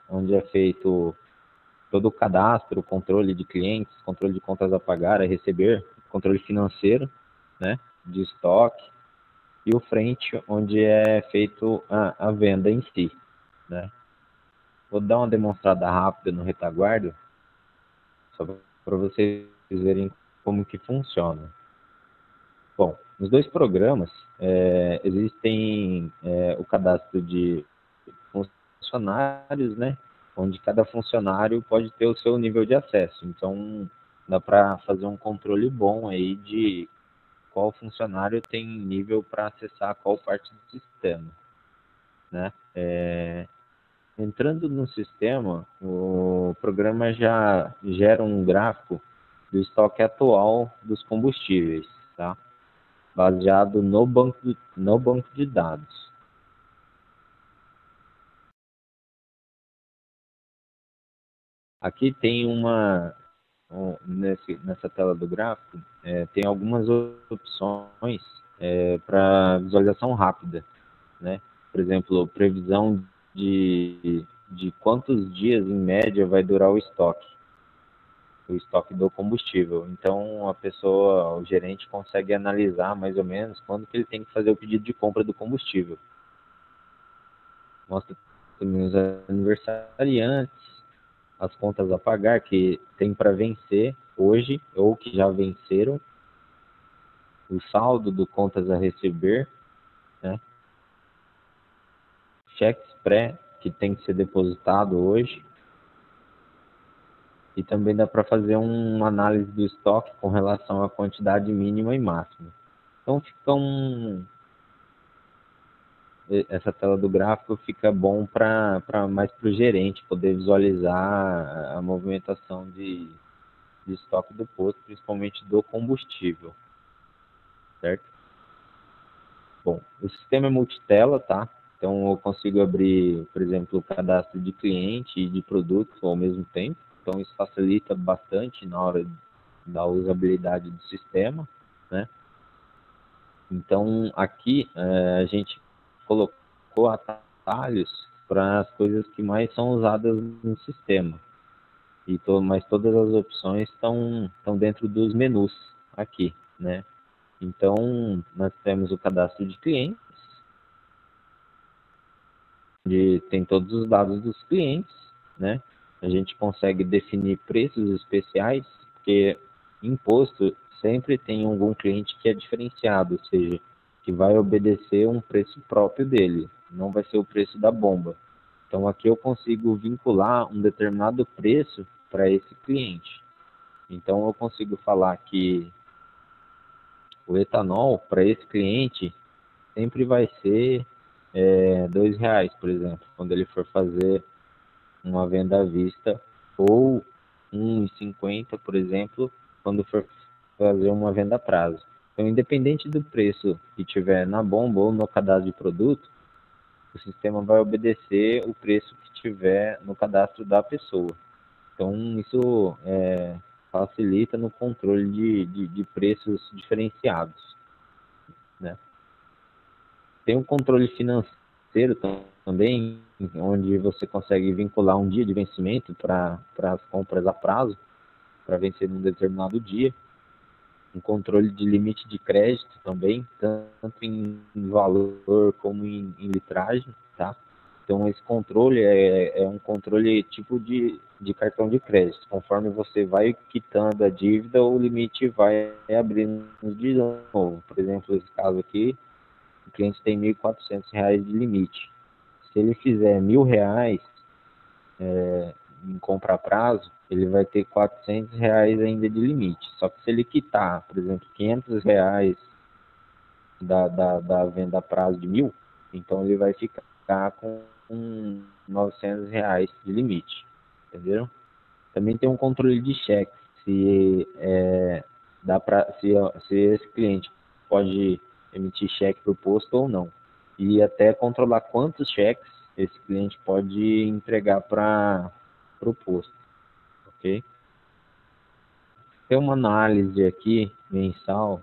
onde é feito todo o cadastro, controle de clientes, controle de contas a pagar, a receber, controle financeiro, né, de estoque, e o frente, onde é feito a venda em si, né. Vou dar uma demonstrada rápida no retaguarda, só para vocês verem como que funciona. Bom, nos dois programas existem o cadastro de funcionários, né? Onde cada funcionário pode ter o seu nível de acesso. Então, dá para fazer um controle bom aí de qual funcionário tem nível para acessar qual parte do sistema, né? Entrando no sistema, o programa já gera um gráfico do estoque atual dos combustíveis, tá? Baseado no banco de dados. Aqui tem nessa tela do gráfico, tem algumas opções para visualização rápida, né? Por exemplo, previsão de quantos dias em média vai durar o estoque do combustível. Então a pessoa, o gerente consegue analisar mais ou menos quando que ele tem que fazer o pedido de compra do combustível. Mostra também os aniversariantes, as contas a pagar que tem para vencer hoje ou que já venceram, o saldo do contas a receber, né? Cheques pré que tem que ser depositado hoje, e também dá para fazer uma análise do estoque com relação à quantidade mínima e máxima. Então essa tela do gráfico fica bom para mais para o gerente poder visualizar a movimentação de estoque do posto, principalmente do combustível, certo? Bom, o sistema é multitela, tá? Então eu consigo abrir, por exemplo, o cadastro de cliente e de produto ao mesmo tempo. Então isso facilita bastante na hora da usabilidade do sistema, né? Então aqui a gente colocou atalhos para as coisas que mais são usadas no sistema. Mas todas as opções estão dentro dos menus aqui, né? Então nós temos o cadastro de clientes, onde tem todos os dados dos clientes, né? A gente consegue definir preços especiais, porque imposto sempre tem algum cliente que é diferenciado, ou seja, que vai obedecer um preço próprio dele, não vai ser o preço da bomba. Então aqui eu consigo vincular um determinado preço para esse cliente. Então eu consigo falar que o etanol para esse cliente sempre vai ser R$ 2, por exemplo, quando ele for fazer uma venda à vista, ou 1,50, por exemplo, quando for fazer uma venda a prazo. Então, independente do preço que tiver na bomba ou no cadastro de produto, o sistema vai obedecer o preço que tiver no cadastro da pessoa. Então, isso facilita no controle de preços diferenciados, né? Tem um controle financeiro também, onde você consegue vincular um dia de vencimento para as compras a prazo, para vencer num determinado dia. Um controle de limite de crédito também, tanto em valor como em litragem, tá? Então esse controle é um controle tipo de cartão de crédito. Conforme você vai quitando a dívida, o limite vai abrindo de novo. Por exemplo, esse caso aqui, o cliente tem R$ 1.400 de limite. Se ele fizer R$ 1.000 em compra a prazo, ele vai ter R$ 400 ainda de limite. Só que se ele quitar, por exemplo, R$ 500 da venda a prazo de 1.000, então ele vai ficar com R$ 900 de limite. Entenderam? Também tem um controle de cheque. Se esse cliente pode emitir cheque para o posto ou não. E até controlar quantos cheques esse cliente pode entregar para o posto. Ok? Tem uma análise aqui mensal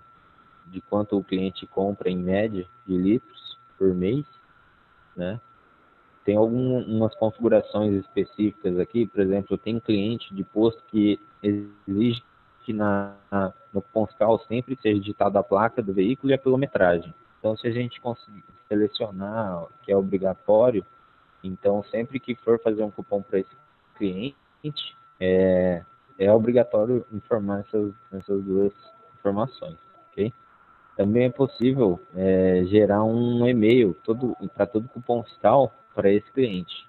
de quanto o cliente compra em média de litros por mês, né? Tem algumas configurações específicas aqui, por exemplo, tem cliente de posto que exige que no cupom fiscal sempre seja digitada a placa do veículo e a quilometragem. Então, se a gente conseguir selecionar que é obrigatório, então sempre que for fazer um cupom para esse cliente, é obrigatório informar essas duas informações, ok? Também é possível gerar um e-mail para todo cupom fiscal para esse cliente.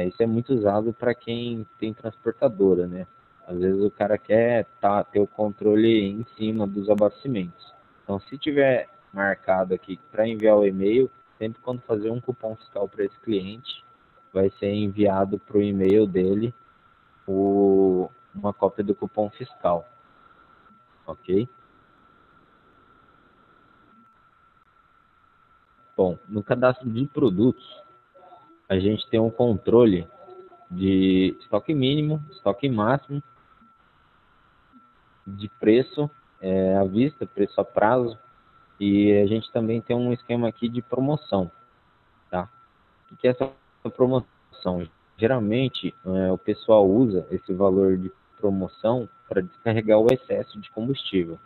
Isso é muito usado para quem tem transportadora, né? Às vezes o cara quer ter o controle em cima dos abastecimentos. Então, se tiver marcado aqui para enviar o e-mail, sempre quando fazer um cupom fiscal para esse cliente, vai ser enviado para o e-mail dele uma cópia do cupom fiscal, ok? Bom, no cadastro de produtos, a gente tem um controle de estoque mínimo, estoque máximo, de preço à vista, preço a prazo, e a gente também tem um esquema aqui de promoção, tá? O que é essa promoção? Geralmente, o pessoal usa esse valor de promoção para descarregar o excesso de combustível.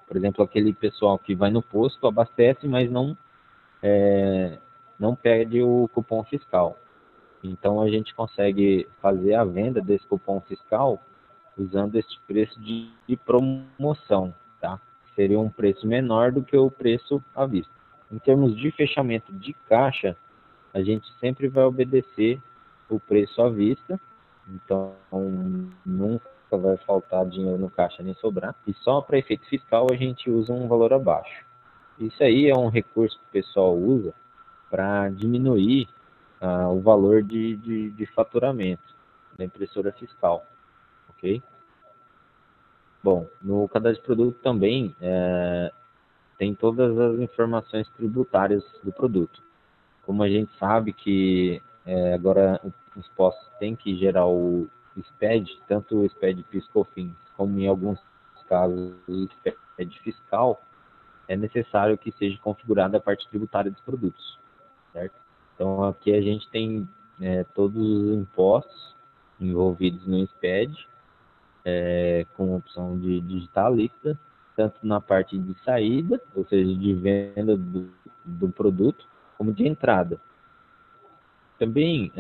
Por exemplo, aquele pessoal que vai no posto, abastece, mas não pede o cupom fiscal. Então, a gente consegue fazer a venda desse cupom fiscal usando esse preço de promoção, tá? Seria um preço menor do que o preço à vista. Em termos de fechamento de caixa, a gente sempre vai obedecer o preço à vista, então nunca vai faltar dinheiro no caixa nem sobrar, e só para efeito fiscal a gente usa um valor abaixo. Isso aí é um recurso que o pessoal usa para diminuir o valor de faturamento da impressora fiscal, ok? Bom, no cadastro de produto também tem todas as informações tributárias do produto. Como a gente sabe que agora os postos têm que gerar o SPED, tanto o SPED PIS/COFINS, como em alguns casos o SPED fiscal, é necessário que seja configurada a parte tributária dos produtos, certo? Então aqui a gente tem todos os impostos envolvidos no SPED, com opção de digitar a líquida, tanto na parte de saída, ou seja, de venda do produto, como de entrada. Também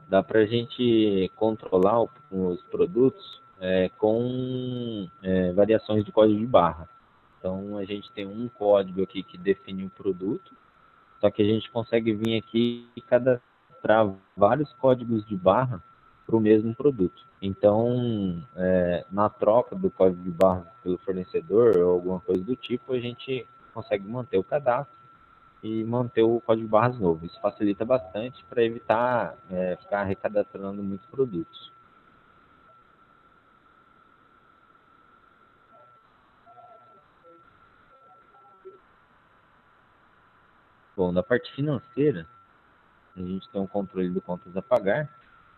dá para a gente controlar os produtos com variações de código de barra. Então, a gente tem um código aqui que define o produto, só que a gente consegue vir aqui e cadastrar vários códigos de barra para o mesmo produto. Então, na troca do código de barra pelo fornecedor ou alguma coisa do tipo, a gente consegue manter o cadastro e manter o código de barras novo. Isso facilita bastante para evitar ficar recadastrando muitos produtos. Bom, na parte financeira, a gente tem um controle de contas a pagar.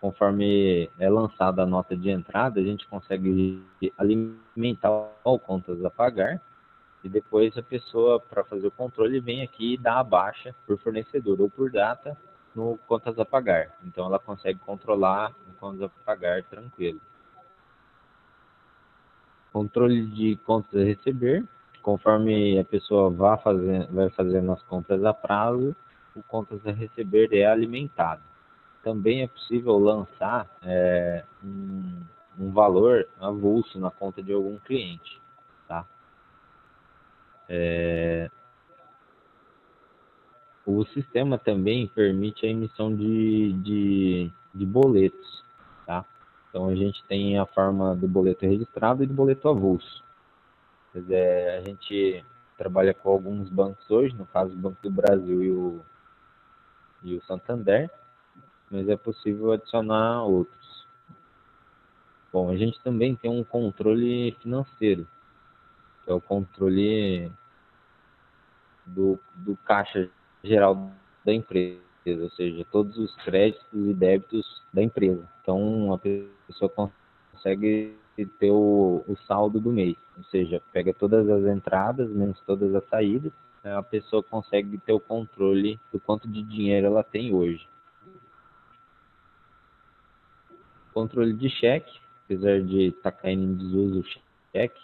Conforme é lançada a nota de entrada, a gente consegue alimentar o contas a pagar e depois a pessoa, para fazer o controle, vem aqui e dá a baixa por fornecedor ou por data no contas a pagar. Então ela consegue controlar o contas a pagar tranquilo. Controle de contas a receber, conforme a pessoa vai fazendo as compras a prazo, o contas a receber é alimentado. Também é possível lançar um valor avulso na conta de algum cliente, tá? O sistema também permite a emissão de boletos, tá? Então a gente tem a forma do boleto registrado e do boleto avulso. Quer dizer, a gente trabalha com alguns bancos hoje, no caso o Banco do Brasil e o Santander, mas é possível adicionar outros. Bom, a gente também tem um controle financeiro, que é o controle do caixa geral da empresa, ou seja, todos os créditos e débitos da empresa. Então, a pessoa consegue ter o saldo do mês, ou seja, pega todas as entradas, menos todas as saídas, a pessoa consegue ter o controle do quanto de dinheiro ela tem hoje. Controle de cheque, apesar de estar caindo em desuso o cheque,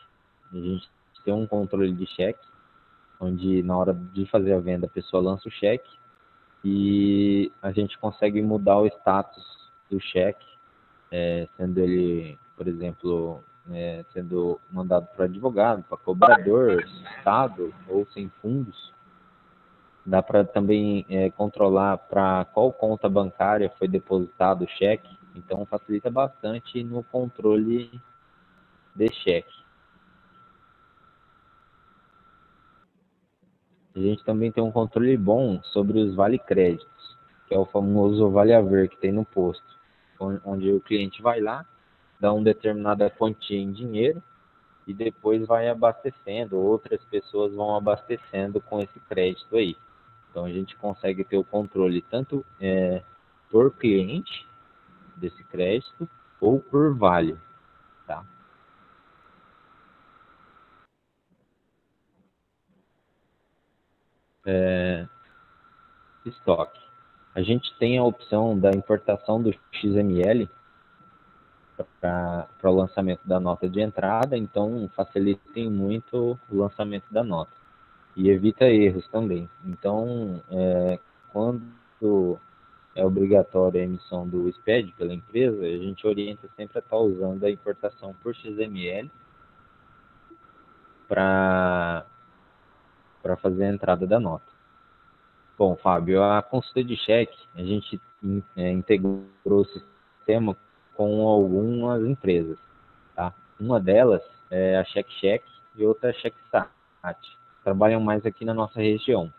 a gente tem um controle de cheque, onde na hora de fazer a venda a pessoa lança o cheque e a gente consegue mudar o status do cheque, sendo ele, por exemplo, sendo mandado para advogado, para cobrador, estado ou sem fundos. Dá para também controlar para qual conta bancária foi depositado o cheque, então facilita bastante no controle de cheque. A gente também tem um controle bom sobre os vale-créditos, que é o famoso vale-haver que tem no posto, onde o cliente vai lá, dá uma determinada quantia em dinheiro e depois vai abastecendo, outras pessoas vão abastecendo com esse crédito aí. Então a gente consegue ter o controle tanto por cliente desse crédito ou por vale, tá? Estoque. A gente tem a opção da importação do XML para o lançamento da nota de entrada, então facilitem muito o lançamento da nota e evita erros também. Então, quando é obrigatória a emissão do SPED pela empresa, a gente orienta sempre a estar usando a importação por XML para fazer a entrada da nota. Bom, Fábio, a consulta de cheque, a gente integrou o sistema com algumas empresas, tá? Uma delas é a CheckCheck e outra é a CheckSat. Trabalham mais aqui na nossa região.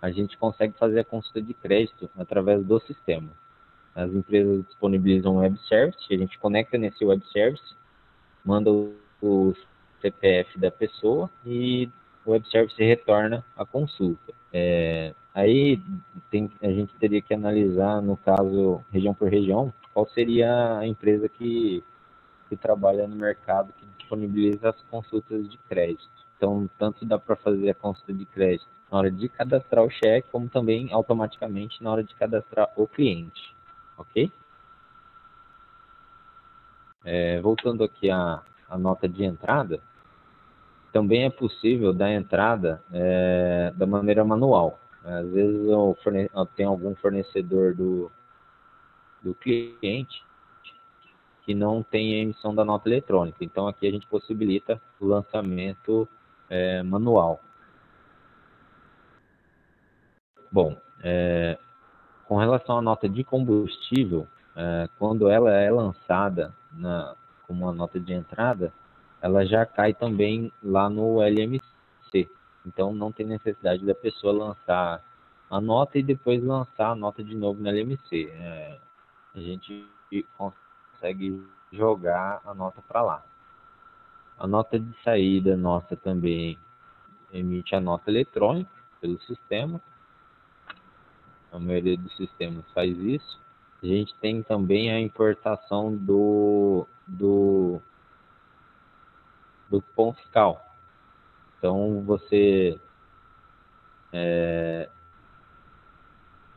A gente consegue fazer a consulta de crédito através do sistema. As empresas disponibilizam um web service, a gente conecta nesse web service, manda o CPF da pessoa e o web service retorna a consulta. Aí a gente teria que analisar, no caso, região por região, qual seria a empresa que trabalha no mercado que disponibiliza as consultas de crédito. Então, tanto dá para fazer a consulta de crédito na hora de cadastrar o cheque, como também automaticamente na hora de cadastrar o cliente. Ok? Voltando aqui à nota de entrada, também é possível dar entrada da maneira manual. Às vezes tem algum fornecedor do cliente que não tem a emissão da nota eletrônica. Então aqui a gente possibilita o lançamento manual. Bom, com relação à nota de combustível, quando ela é lançada como uma nota de entrada, ela já cai também lá no LMC. Então não tem necessidade da pessoa lançar a nota e depois lançar a nota de novo no LMC. A gente consegue jogar a nota para lá. A nota de saída nossa também emite a nota eletrônica pelo sistema. A maioria dos sistemas faz isso. A gente tem também a importação do cupom fiscal. Então você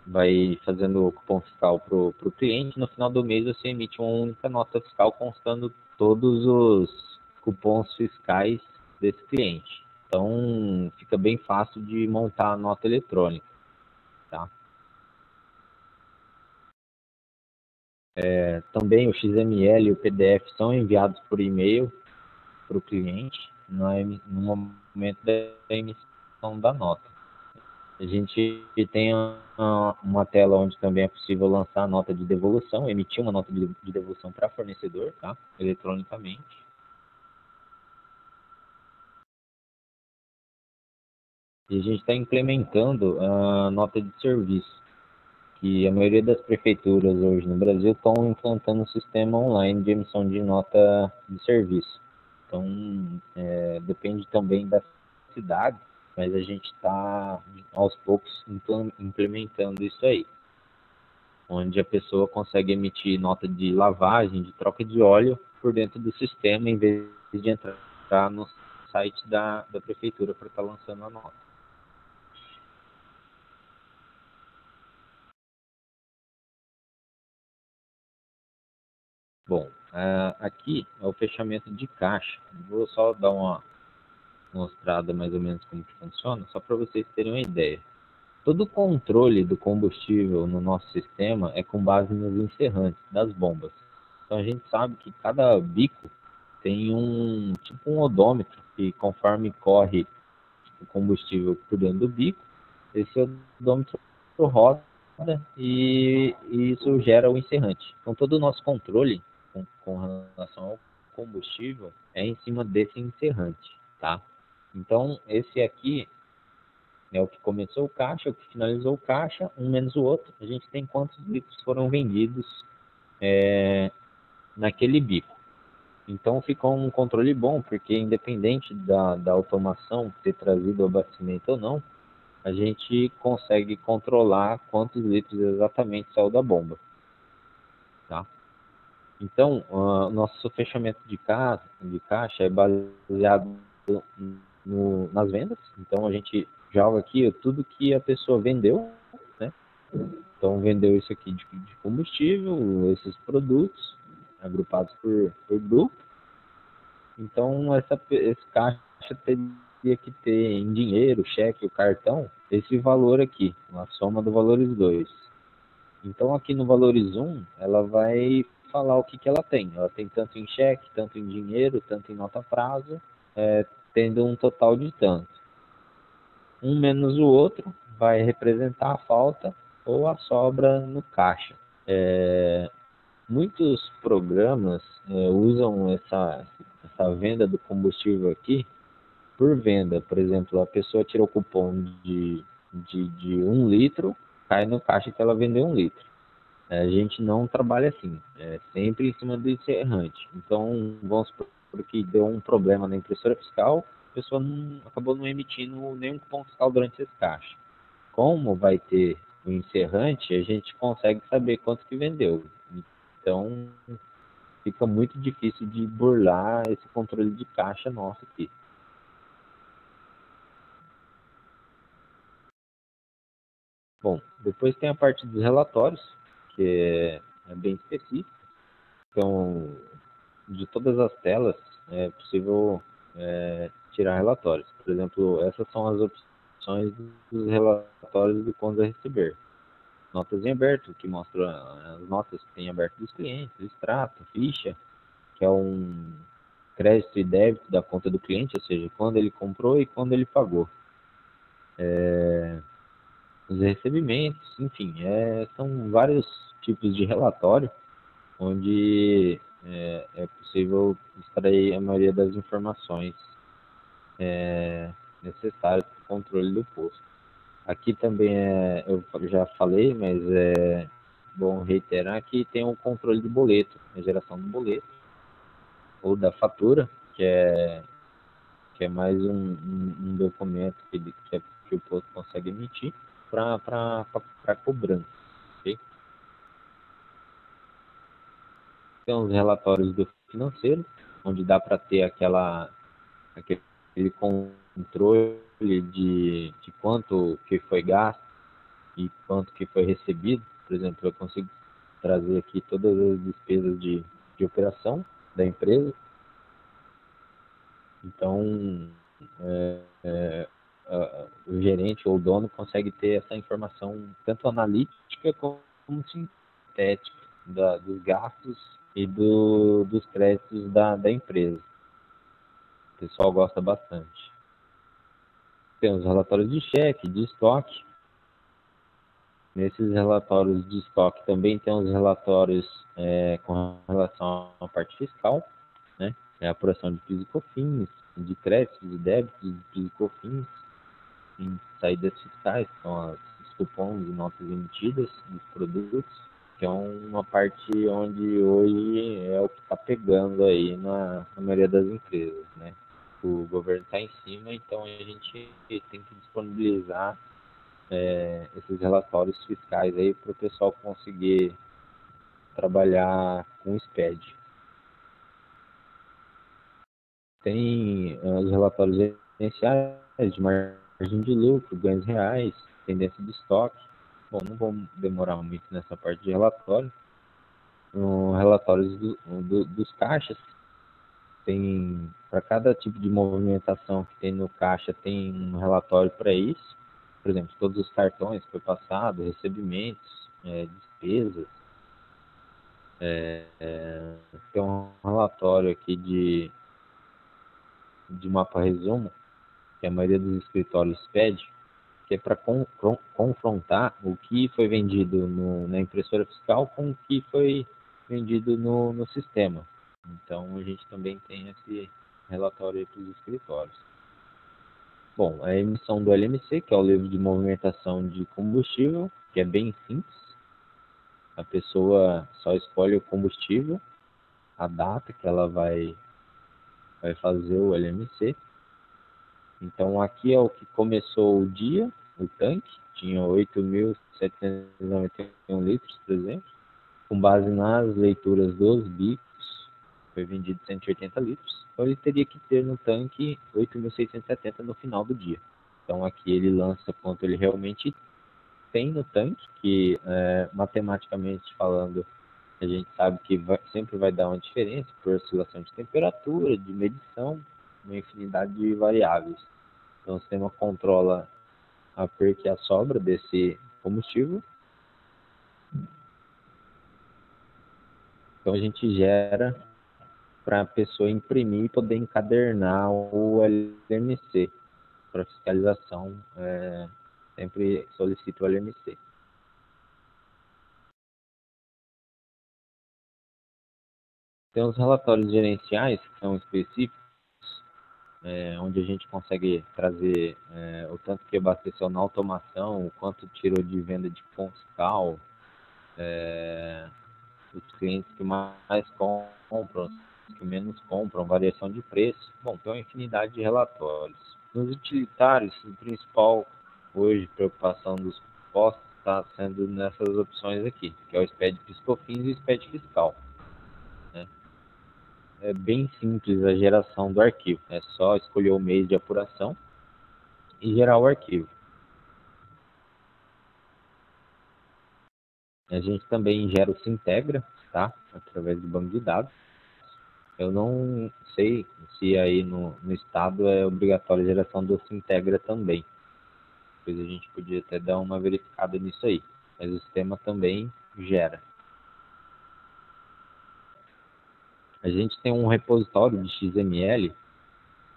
vai fazendo o cupom fiscal para o cliente. No final do mês você emite uma única nota fiscal constando todos os cupons fiscais desse cliente. Então fica bem fácil de montar a nota eletrônica, tá? Também o XML e o PDF são enviados por e-mail para o cliente no momento da emissão da nota. A gente tem uma tela onde também é possível lançar a nota de devolução, emitir uma nota de devolução para fornecedor, tá? Eletronicamente. E a gente está implementando a nota de serviço, que a maioria das prefeituras hoje no Brasil estão implantando um sistema online de emissão de nota de serviço. Então, depende também da cidade, mas a gente está, aos poucos, implementando isso aí, onde a pessoa consegue emitir nota de lavagem, de troca de óleo por dentro do sistema, em vez de entrar no site da prefeitura para estar lançando a nota. Bom, aqui é o fechamento de caixa. Vou só dar uma mostrada mais ou menos como que funciona, só para vocês terem uma ideia. Todo o controle do combustível no nosso sistema é com base nos encerrantes das bombas. Então a gente sabe que cada bico tem tipo um odômetro que conforme corre o combustível por dentro do bico, esse odômetro roda e isso gera o encerrante. Então todo o nosso controle com relação ao combustível é em cima desse encerrante, tá? Então esse aqui é o que começou o caixa, é o que finalizou o caixa, um menos o outro. A gente tem quantos litros foram vendidos naquele bico. Então ficou um controle bom, porque independente da automação ter trazido o abastecimento ou não, a gente consegue controlar quantos litros exatamente saiu da bomba. Tá? Então, nosso fechamento de caixa é baseado nas vendas. Então, a gente joga aqui tudo que a pessoa vendeu, né? Então, vendeu isso aqui de combustível, esses produtos, agrupados por grupo. Então, esse caixa teria que ter em dinheiro, cheque, o cartão, esse valor aqui, a soma do valores 2. Então, aqui no valores 1, ela vai falar o que ela tem. Ela tem tanto em cheque, tanto em dinheiro, tanto em nota prazo, tendo um total de tanto. Um menos o outro vai representar a falta ou a sobra no caixa. Muitos programas usam essa venda do combustível aqui por venda. Por exemplo, a pessoa tirou o cupom de 1 litro, cai no caixa que ela vendeu 1 litro. A gente não trabalha assim, é sempre em cima do encerrante. Então, vamos supor que deu um problema na impressora fiscal, a pessoa acabou não emitindo nenhum cupom fiscal durante esse caixa. Como vai ter o encerrante, a gente consegue saber quanto que vendeu. Então, fica muito difícil de burlar esse controle de caixa nosso aqui. Bom, depois tem a parte dos relatórios, que é bem específica. Então, de todas as telas, é possível tirar relatórios. Por exemplo, essas são as opções dos relatórios do Contas a Receber. Notas em aberto, que mostra as notas que tem aberto dos clientes, extrato, ficha, que é um crédito e débito da conta do cliente, ou seja, quando ele comprou e quando ele pagou. Os recebimentos, enfim, são vários tipos de relatório onde é possível extrair a maioria das informações necessárias para o controle do posto. Aqui também eu já falei, mas é bom reiterar que tem o controle do boleto, a geração do boleto ou da fatura, que é mais um documento que o posto consegue emitir para cobrança. Okay? Tem os relatórios do financeiro, onde dá para ter aquele controle de quanto que foi gasto e quanto que foi recebido. Por exemplo, eu consigo trazer aqui todas as despesas de operação da empresa. Então, o gerente ou o dono consegue ter essa informação tanto analítica como sintética dos gastos e dos créditos da empresa. O pessoal gosta bastante. Tem os relatórios de cheque, de estoque. Nesses relatórios de estoque também tem os relatórios com relação à parte fiscal, né? A apuração de PIS e COFINS, de créditos, de débitos, de PIS e COFINS, em saídas fiscais, que são os cupons e notas emitidas dos produtos, que é uma parte onde hoje é o que está pegando aí na maioria das empresas, né? O governo está em cima, então a gente tem que disponibilizar esses relatórios fiscais aí para o pessoal conseguir trabalhar com o SPED. Tem os relatórios gerenciais de margem de lucro, ganhos reais, tendência de estoque. Bom, não vamos demorar muito nessa parte de relatório. relatórios dos caixas. Tem, para cada tipo de movimentação que tem no caixa, tem um relatório para isso. Por exemplo, todos os cartões que foi passado, recebimentos, despesas. Tem um relatório aqui de mapa resumo, que a maioria dos escritórios pede, que é para confrontar o que foi vendido na impressora fiscal com o que foi vendido no sistema. Então, a gente também tem esse relatório para os escritórios. Bom, a emissão do LMC, que é o livro de movimentação de combustível, que é bem simples. A pessoa só escolhe o combustível, a data que ela vai fazer o LMC. Então, aqui é o que começou o dia, o tanque, tinha 8.791 litros, por exemplo. Com base nas leituras dos bicos, foi vendido 180 litros. Então, ele teria que ter no tanque 8.670 no final do dia. Então, aqui ele lança quanto ele realmente tem no tanque, que matematicamente falando, a gente sabe que sempre vai dar uma diferença por oscilação de temperatura, de medição, uma infinidade de variáveis. Então, o sistema controla a perca e a sobra desse combustível. Então, a gente gera para a pessoa imprimir e poder encadernar o LMC. Para fiscalização, sempre solicita o LMC. Tem os relatórios gerenciais, que são específicos, onde a gente consegue trazer o tanto que abasteceu na automação, o quanto tirou de venda de cupom fiscal, os clientes que mais compram, os que menos compram, variação de preço. Bom, tem uma infinidade de relatórios. Nos utilitários, o principal hoje preocupação dos postos está sendo nessas opções aqui, que é o SPED PiscoFins e o SPED Fiscal. É bem simples a geração do arquivo. É só escolher o mês de apuração e gerar o arquivo. A gente também gera o Sintegra, tá? Através do banco de dados. Eu não sei se aí no estado é obrigatória a geração do Sintegra também. Depois a gente podia até dar uma verificada nisso aí. Mas o sistema também gera. A gente tem um repositório de XML,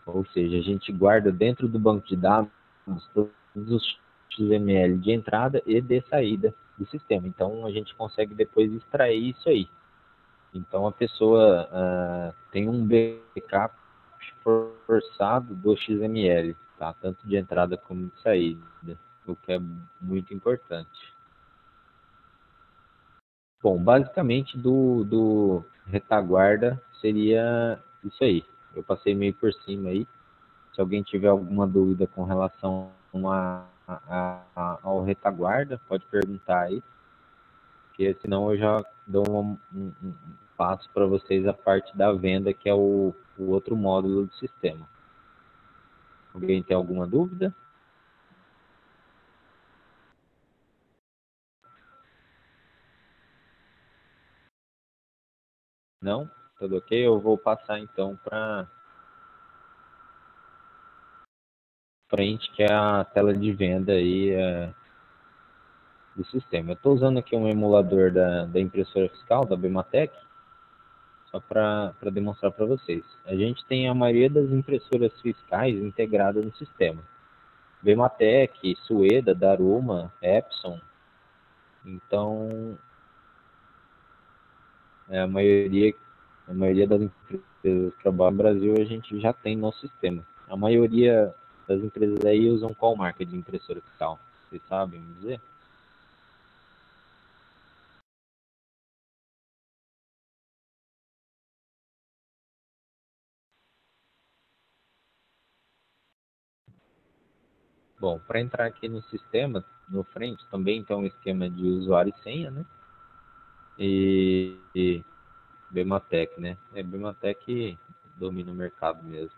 ou seja, a gente guarda dentro do banco de dados todos os XML de entrada e de saída do sistema. Então, a gente consegue depois extrair isso aí. Então, a pessoa tem um backup forçado do XML, tá? Tanto de entrada como de saída, o que é muito importante. Bom, basicamente do retaguarda seria isso aí. Eu passei meio por cima aí. Se alguém tiver alguma dúvida com relação ao retaguarda, pode perguntar aí, porque senão eu já dou um passo para vocês a parte da venda, que é o outro módulo do sistema. Alguém tem alguma dúvida? Não? Tudo ok? Eu vou passar então para frente, que é a tela de venda aí do sistema. Eu estou usando aqui um emulador da impressora fiscal, da Bematec, só para demonstrar para vocês. A gente tem a maioria das impressoras fiscais integradas no sistema. Bematec, Sueda, Daruma, Epson. Então, a maioria das empresas que trabalham no Brasil a gente já tem no sistema. A maioria das empresas aí usam qual marca de impressora fiscal? Vocês sabem me dizer? Bom, para entrar aqui no sistema, no frente também tem um esquema de usuário e senha, né? E Bematec, né? Bematec domina o mercado mesmo.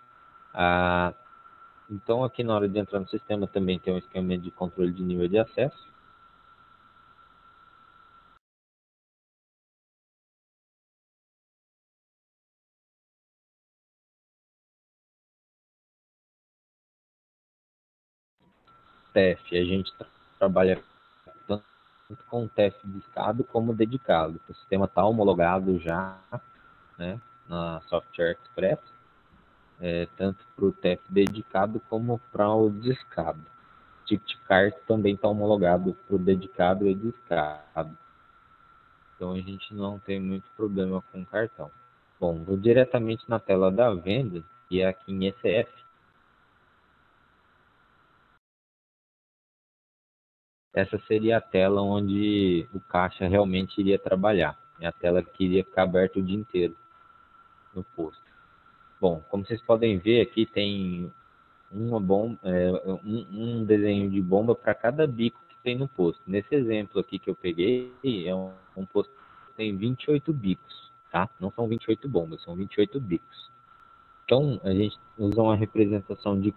Então, aqui na hora de entrar no sistema também tem um esquema de controle de nível de acesso. TEF, a gente trabalha tanto com TEF discado como dedicado. O sistema está homologado já, né, na Software Express, tanto para o TEF dedicado como para o discado. TicketCart também está homologado para o dedicado e discado. Então a gente não tem muito problema com cartão. Bom, vou diretamente na tela da venda, que é aqui em ECF. Essa seria a tela onde o caixa realmente iria trabalhar. É a tela que iria ficar aberta o dia inteiro no posto. Bom, como vocês podem ver aqui tem um desenho de bomba para cada bico que tem no posto. Nesse exemplo aqui que eu peguei, é um posto que tem 28 bicos, tá? Não são 28 bombas, são 28 bicos. Então, a gente usa uma representação de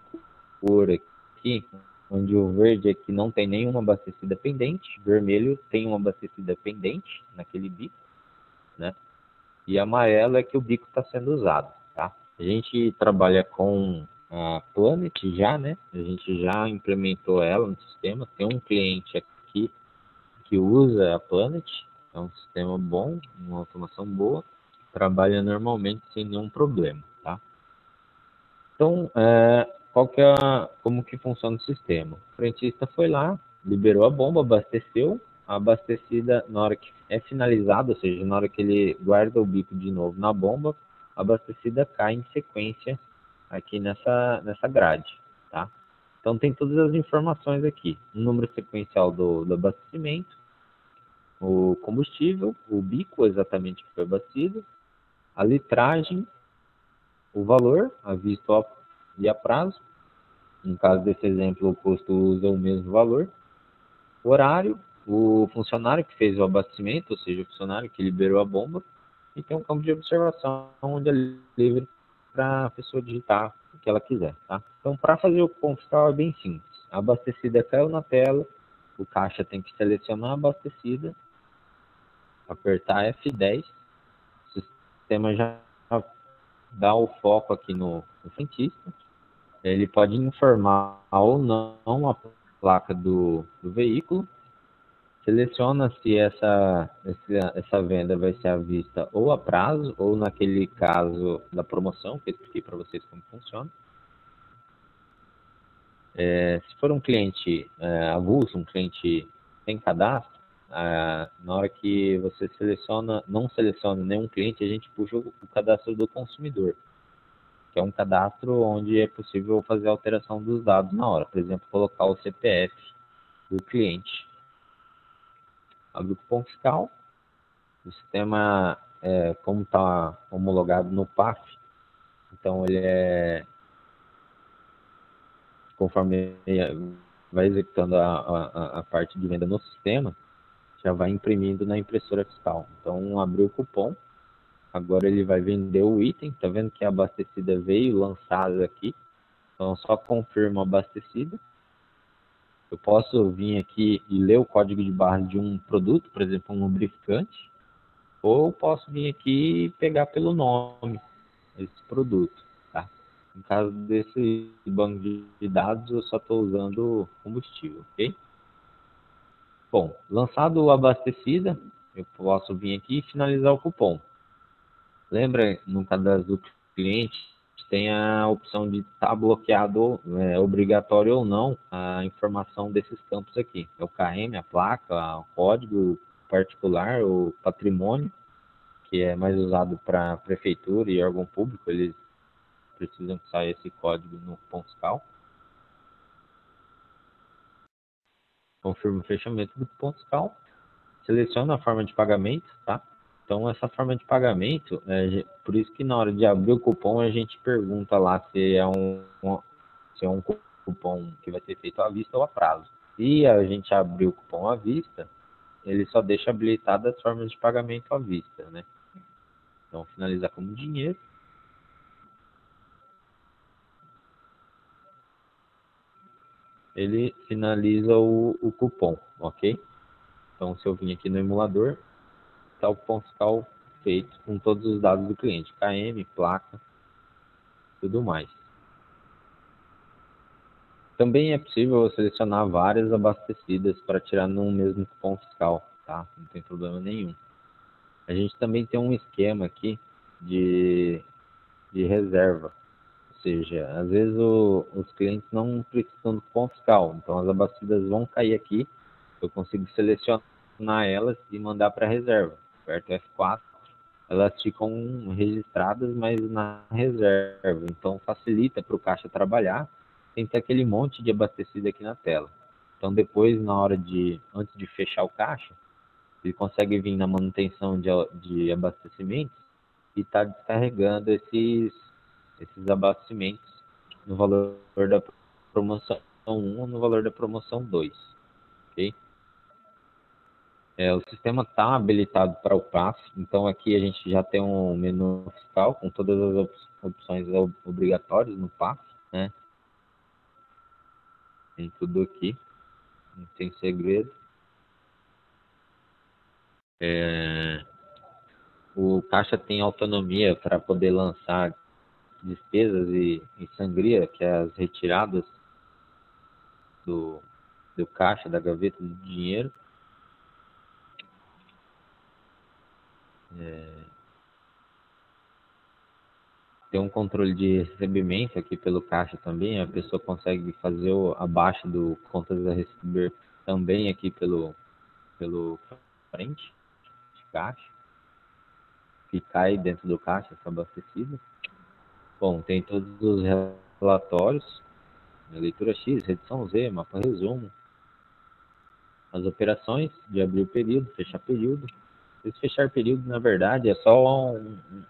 cor aqui, onde o verde aqui não tem nenhuma abastecida pendente, vermelho tem uma abastecida pendente naquele bico, né? E amarelo é que o bico está sendo usado, tá? A gente trabalha com a Planet já, né? A gente já implementou ela no sistema. Tem um cliente aqui que usa a Planet, é um sistema bom, uma automação boa, trabalha normalmente sem nenhum problema, tá? Então, como que funciona o sistema? O frentista foi lá, liberou a bomba, abasteceu, a abastecida, na hora que é finalizada, ou seja, na hora que ele guarda o bico de novo na bomba, a abastecida cai em sequência aqui nessa grade, tá? Então tem todas as informações aqui, o número sequencial do abastecimento, o combustível, o bico exatamente que foi abastecido, a litragem, o valor, a vista e a prazo. No caso desse exemplo, o posto usa o mesmo valor. O horário, o funcionário que fez o abastecimento, ou seja, o funcionário que liberou a bomba. E tem um campo de observação onde é livre para a pessoa digitar o que ela quiser, tá? Então, para fazer o cupom fiscal é bem simples. A abastecida caiu na tela, o caixa tem que selecionar a abastecida, apertar F10, o sistema já dá o foco aqui no frentista. Ele pode informar ou não a placa do veículo, seleciona se essa venda vai ser à vista ou a prazo, ou naquele caso da promoção, que eu expliquei para vocês como funciona. Se for um cliente avulso, um cliente sem cadastro, na hora que você não seleciona nenhum cliente, a gente puxa o cadastro do consumidor, que é um cadastro onde é possível fazer a alteração dos dados na hora. Por exemplo, colocar o CPF do cliente. Abre o cupom fiscal. O sistema, como está homologado no PAF, então ele conforme vai executando a parte de venda no sistema, já vai imprimindo na impressora fiscal. Então, abriu o cupom. Agora ele vai vender o item. Tá vendo que a abastecida veio lançada aqui. Então, só confirma abastecida. Eu posso vir aqui e ler o código de barra de um produto, por exemplo, um lubrificante, ou posso vir aqui e pegar pelo nome esse produto, tá? No caso desse banco de dados, eu só estou usando combustível, ok? Bom, lançado o abastecida, eu posso vir aqui e finalizar o cupom. Lembra, no cadastro do cliente, tem a opção de estar bloqueado, obrigatório ou não, a informação desses campos aqui. É o KM, a placa, o código particular, o patrimônio, que é mais usado para prefeitura e órgão público, eles precisam que saia esse código no cupom fiscal. Confirma o fechamento do cupom fiscal. Seleciona a forma de pagamento, tá? Então, essa forma de pagamento, por isso que na hora de abrir o cupom, a gente pergunta lá se é um cupom que vai ser feito à vista ou a prazo. Se a gente abrir o cupom à vista, ele só deixa habilitadas as formas de pagamento à vista, né? Então, finalizar como dinheiro. Ele finaliza o cupom, ok? Então, se eu vim aqui no emulador, está o cupom fiscal feito com todos os dados do cliente, KM, placa, tudo mais. Também é possível selecionar várias abastecidas para tirar no mesmo cupom fiscal, tá? Não tem problema nenhum. A gente também tem um esquema aqui de, de reserva, ou seja, às vezes os clientes não precisam do cupom fiscal, então as abastecidas vão cair aqui, eu consigo selecionar elas e mandar para a reserva. Aperto F4, elas ficam registradas, mas na reserva. Então facilita para o caixa trabalhar sem ter aquele monte de abastecido aqui na tela. Então depois, antes de fechar o caixa, ele consegue vir na manutenção de abastecimentos e está descarregando esses abastecimentos no valor da promoção um ou no valor da promoção 2, ok? O sistema está habilitado para o PAF, então aqui a gente já tem um menu fiscal com todas as opções obrigatórias no PAF, né? Tem tudo aqui, não tem segredo. O caixa tem autonomia para poder lançar despesas e sangria, que é as retiradas do, do caixa, da gaveta do dinheiro. Tem um controle de recebimento aqui pelo caixa também. A pessoa consegue fazer a baixa do contas a receber também aqui pelo frente de caixa, que cai dentro do caixa, essa abastecida. Bom, tem todos os relatórios, leitura X, redução Z, mapa resumo, as operações de abrir o período, fechar período. Esse fechar período, na verdade, é só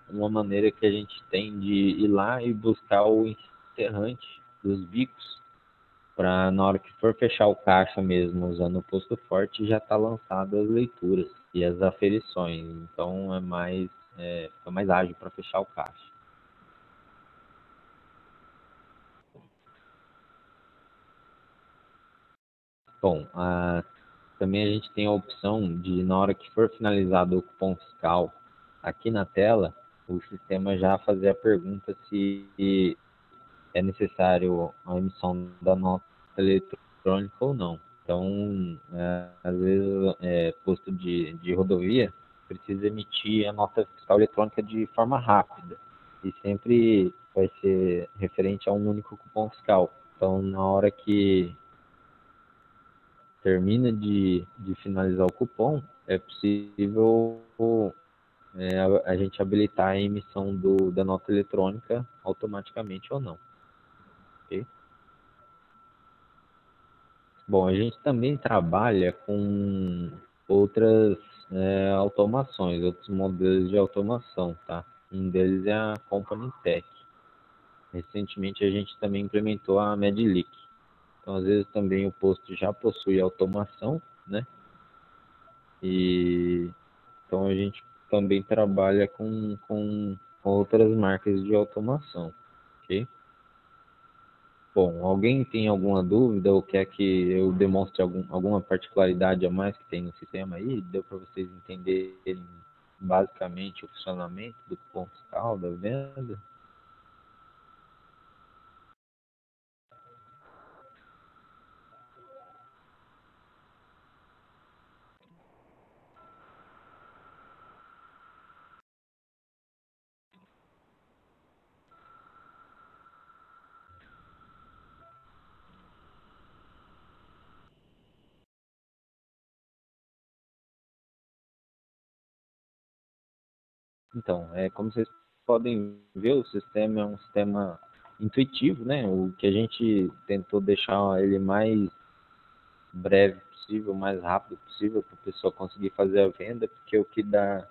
uma maneira que a gente tem de ir lá e buscar o encerrante dos bicos, para na hora que for fechar o caixa mesmo, usando o posto forte, já está lançado as leituras e as aferições. Então fica mais ágil para fechar o caixa. Bom, também a gente tem a opção de, na hora que for finalizado o cupom fiscal aqui na tela, o sistema já fazer a pergunta se é necessário a emissão da nota eletrônica ou não. Então, às vezes, posto de rodovia precisa emitir a nota fiscal eletrônica de forma rápida e sempre vai ser referente a um único cupom fiscal. Então, na hora que termina de finalizar o cupom, é possível a gente habilitar a emissão da nota eletrônica automaticamente ou não. Ok? Bom, a gente também trabalha com outras automações, outros modelos de automação, tá? Um deles é a Company Tech. Recentemente a gente também implementou a Medlic. Então, às vezes também o posto já possui automação, né? E então a gente também trabalha com outras marcas de automação, ok? Bom, alguém tem alguma dúvida ou quer que eu demonstre alguma particularidade a mais que tem no sistema aí? Deu para vocês entenderem basicamente o funcionamento do cupom fiscal, da venda? Então, como vocês podem ver, o sistema é um sistema intuitivo, né? O que a gente tentou deixar ele mais breve possível, mais rápido possível, para a pessoa conseguir fazer a venda, porque o que dá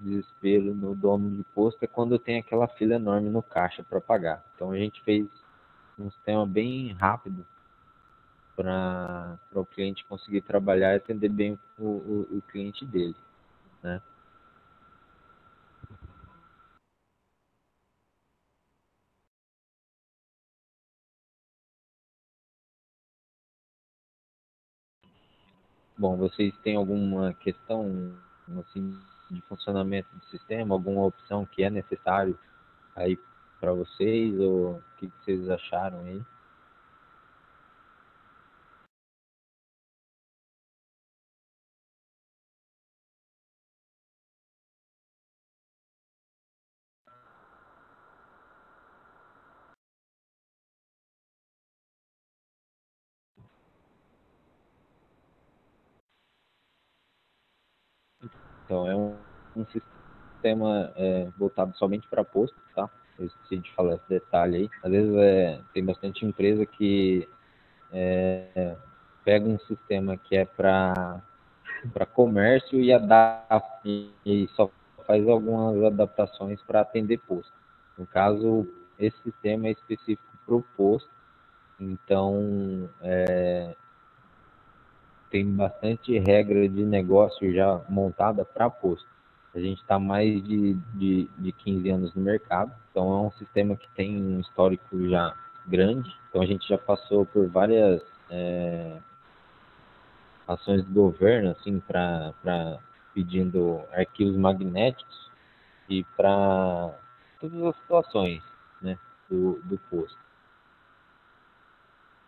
desespero no dono de posto é quando tem aquela fila enorme no caixa para pagar. Então a gente fez um sistema bem rápido para o cliente conseguir trabalhar e atender bem o cliente dele, né? Bom, vocês têm alguma questão assim de funcionamento do sistema, alguma opção que é necessário aí para vocês ou o que vocês acharam aí? Então, é um sistema voltado somente para posto, tá? Eu esqueci de falar esse detalhe aí. Às vezes tem bastante empresa que pega um sistema que é para comércio e adapta e só faz algumas adaptações para atender posto. No caso, esse sistema é específico para o posto, então tem bastante regra de negócio já montada para posto. A gente está mais de 15 anos no mercado, então é um sistema que tem um histórico já grande. Então a gente já passou por várias ações do governo, assim, para pedindo arquivos magnéticos e para todas as situações, né, do posto.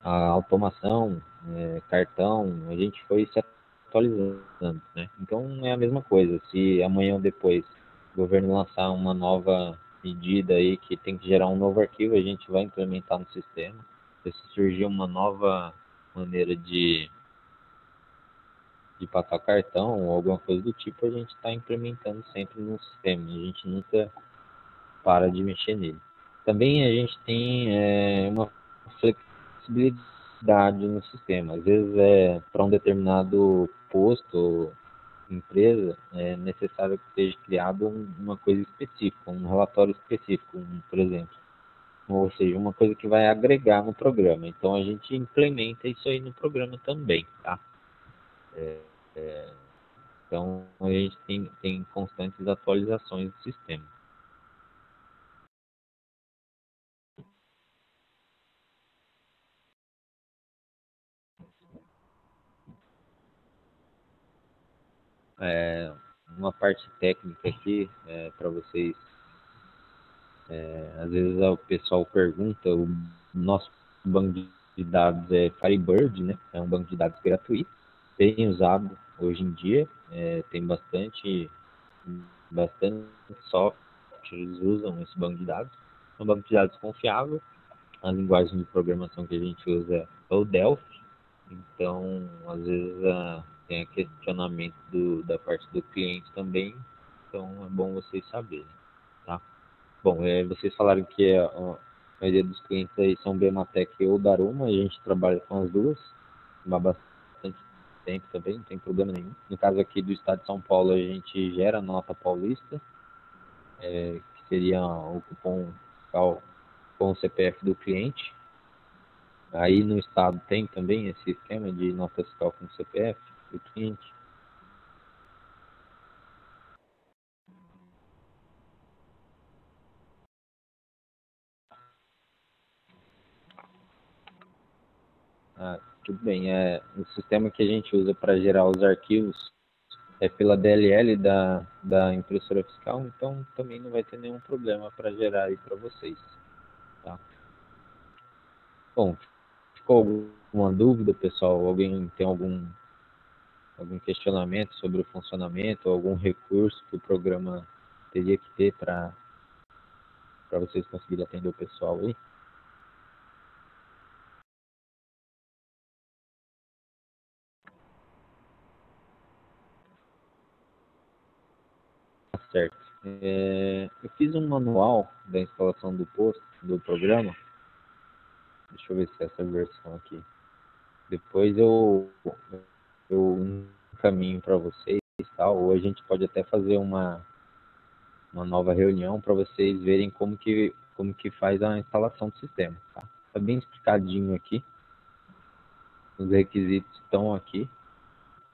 A automação, cartão, a gente foi se atualizando, né? Então é a mesma coisa. Se amanhã ou depois o governo lançar uma nova medida aí que tem que gerar um novo arquivo, a gente vai implementar no sistema. Se surgir uma nova maneira de passar cartão ou alguma coisa do tipo, a gente está implementando sempre no sistema. A gente nunca para de mexer nele. Também a gente tem uma flexibilidade no sistema. Às vezes, para um determinado posto ou empresa, é necessário que seja criado uma coisa específica, um relatório específico, por exemplo. Ou seja, uma coisa que vai agregar no programa. Então, a gente implementa isso aí no programa também, tá? Então, a gente tem constantes atualizações do sistema. Uma parte técnica aqui, para vocês, às vezes o pessoal pergunta, o nosso banco de dados é Firebird, né? É um banco de dados gratuito, bem usado hoje em dia, tem bastante softwares usam esse banco de dados. É um banco de dados confiável. A linguagem de programação que a gente usa é o Delphi. Então, às vezes, tem questionamento da parte do cliente também. Então, é bom vocês saberem, tá? Bom, vocês falaram que a maioria dos clientes aí são Bematec ou Daruma. A gente trabalha com as duas há bastante tempo também, não tem problema nenhum. No caso aqui do estado de São Paulo, a gente gera a nota paulista, que seria o cupom fiscal com o CPF do cliente. Aí no estado tem também esse esquema de nota fiscal com o CPF do cliente. Tudo bem. O sistema que a gente usa para gerar os arquivos é pela DLL da impressora fiscal, então também não vai ter nenhum problema para gerar aí para vocês. Tá? Bom, ficou alguma dúvida, pessoal? Alguém tem algum questionamento sobre o funcionamento, algum recurso que o programa teria que ter para vocês conseguirem atender o pessoal aí? Tá certo. Eu fiz um manual da instalação do posto, do programa. Deixa eu ver se é essa versão aqui. Depois eu encaminho para vocês, tal, ou a gente pode até fazer uma nova reunião para vocês verem como que faz a instalação do sistema. Tá bem explicadinho aqui. Os requisitos estão aqui.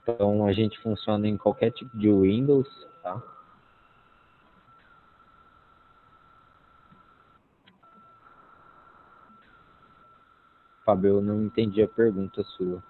Então a gente funciona em qualquer tipo de Windows, tá? Fábio, eu não entendi a pergunta sua.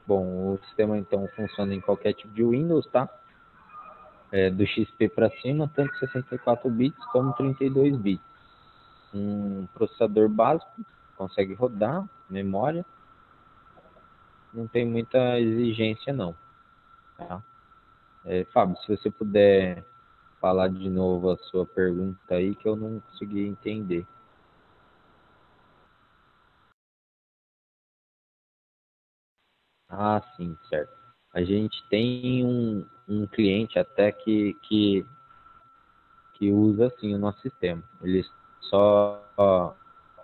Bom, o sistema então funciona em qualquer tipo de Windows, tá? Do XP para cima, tanto 64 bits como 32 bits. Um processador básico, consegue rodar, memória, não tem muita exigência não, tá? Fábio, se você puder falar de novo a sua pergunta aí que eu não consegui entender. Ah, sim, certo. A gente tem um cliente até que usa assim o nosso sistema. Ele só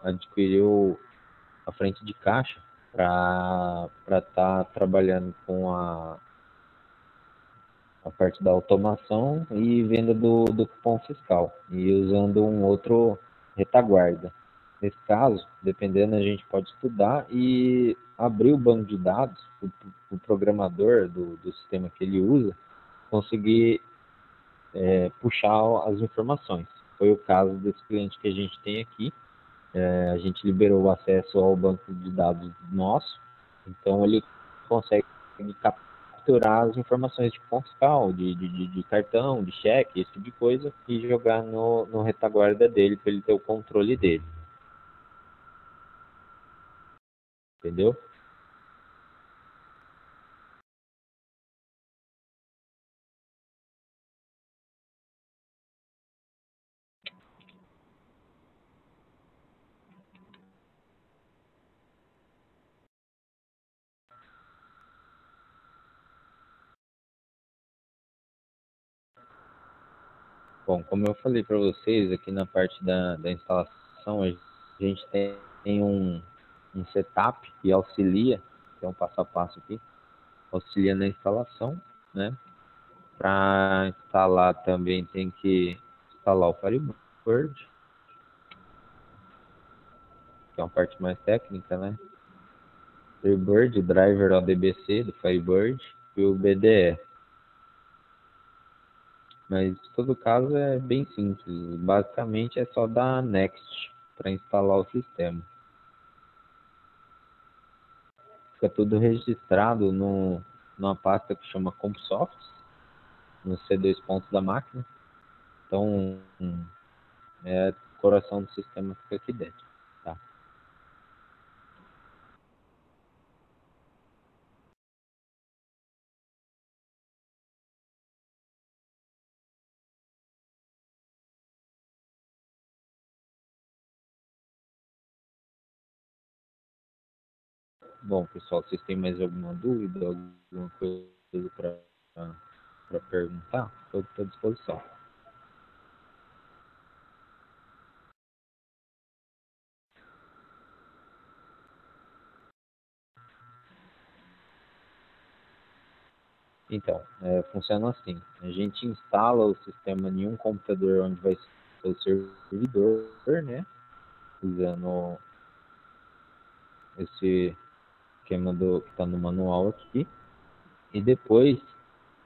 adquiriu a frente de caixa para estar trabalhando com a parte da automação e venda do cupom fiscal e usando um outro retaguarda. Nesse caso, dependendo, a gente pode estudar e abrir o banco de dados, o programador do sistema que ele usa, conseguir puxar as informações. Foi o caso desse cliente que a gente tem aqui. A gente liberou o acesso ao banco de dados nosso, então ele consegue capturar as informações de ponto fiscal, de cartão, de cheque, esse tipo de coisa, e jogar no retaguarda dele para ele ter o controle dele, entendeu? Bom, como eu falei para vocês, aqui na parte da instalação, a gente tem um setup que auxilia, que é um passo a passo aqui, auxilia na instalação, né? Para instalar também tem que instalar o Firebird, que é uma parte mais técnica, né? Firebird, o driver ODBC do Firebird e o BDE. Mas em todo caso é bem simples. Basicamente é só dar Next para instalar o sistema. Fica tudo registrado numa pasta que chama CompSoft, no C2 pontos da máquina. Então, o coração do sistema fica aqui dentro. Tá? Bom, pessoal, vocês têm mais alguma dúvida, alguma coisa para perguntar? Estou à disposição. Então, funciona assim. A gente instala o sistema em um computador onde vai ser o servidor, né? Usando esse esquema que está no manual aqui. E depois,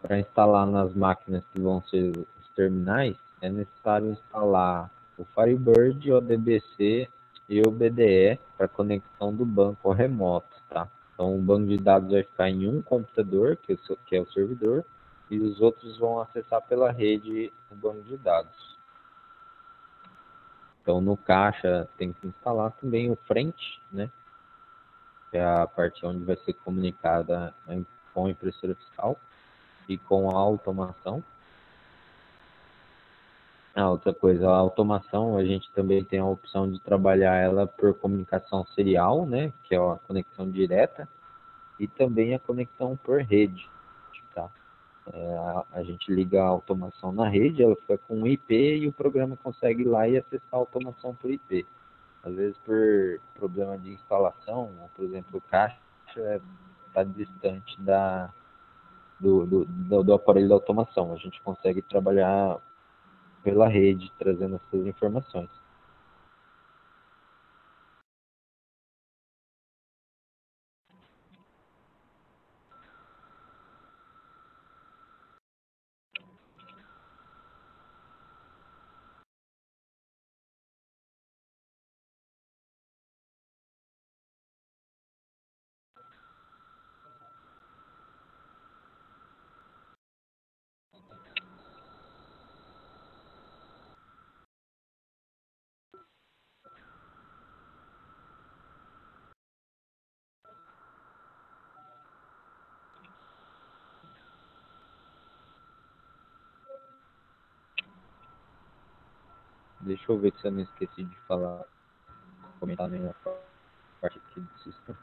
para instalar nas máquinas que vão ser os terminais, é necessário instalar o Firebird, o DBC e o BDE para conexão do banco remoto, tá? Então, o banco de dados vai ficar em um computador, que é o servidor, e os outros vão acessar pela rede o banco de dados. Então, no caixa tem que instalar também o frente, né? Que é a parte onde vai ser comunicada com a impressora fiscal e com a automação. Outra coisa, a automação, a gente também tem a opção de trabalhar ela por comunicação serial, né? Que é a conexão direta, e também a conexão por rede, tá? A gente liga a automação na rede, ela fica com um IP e o programa consegue ir lá e acessar a automação por IP. Às vezes por problema de instalação, ou, por exemplo, o caixa está distante do aparelho da automação. A gente consegue trabalhar pela rede, trazendo essas informações. Deixa eu ver se eu não esqueci de falar, comentar na minha parte aqui do sistema.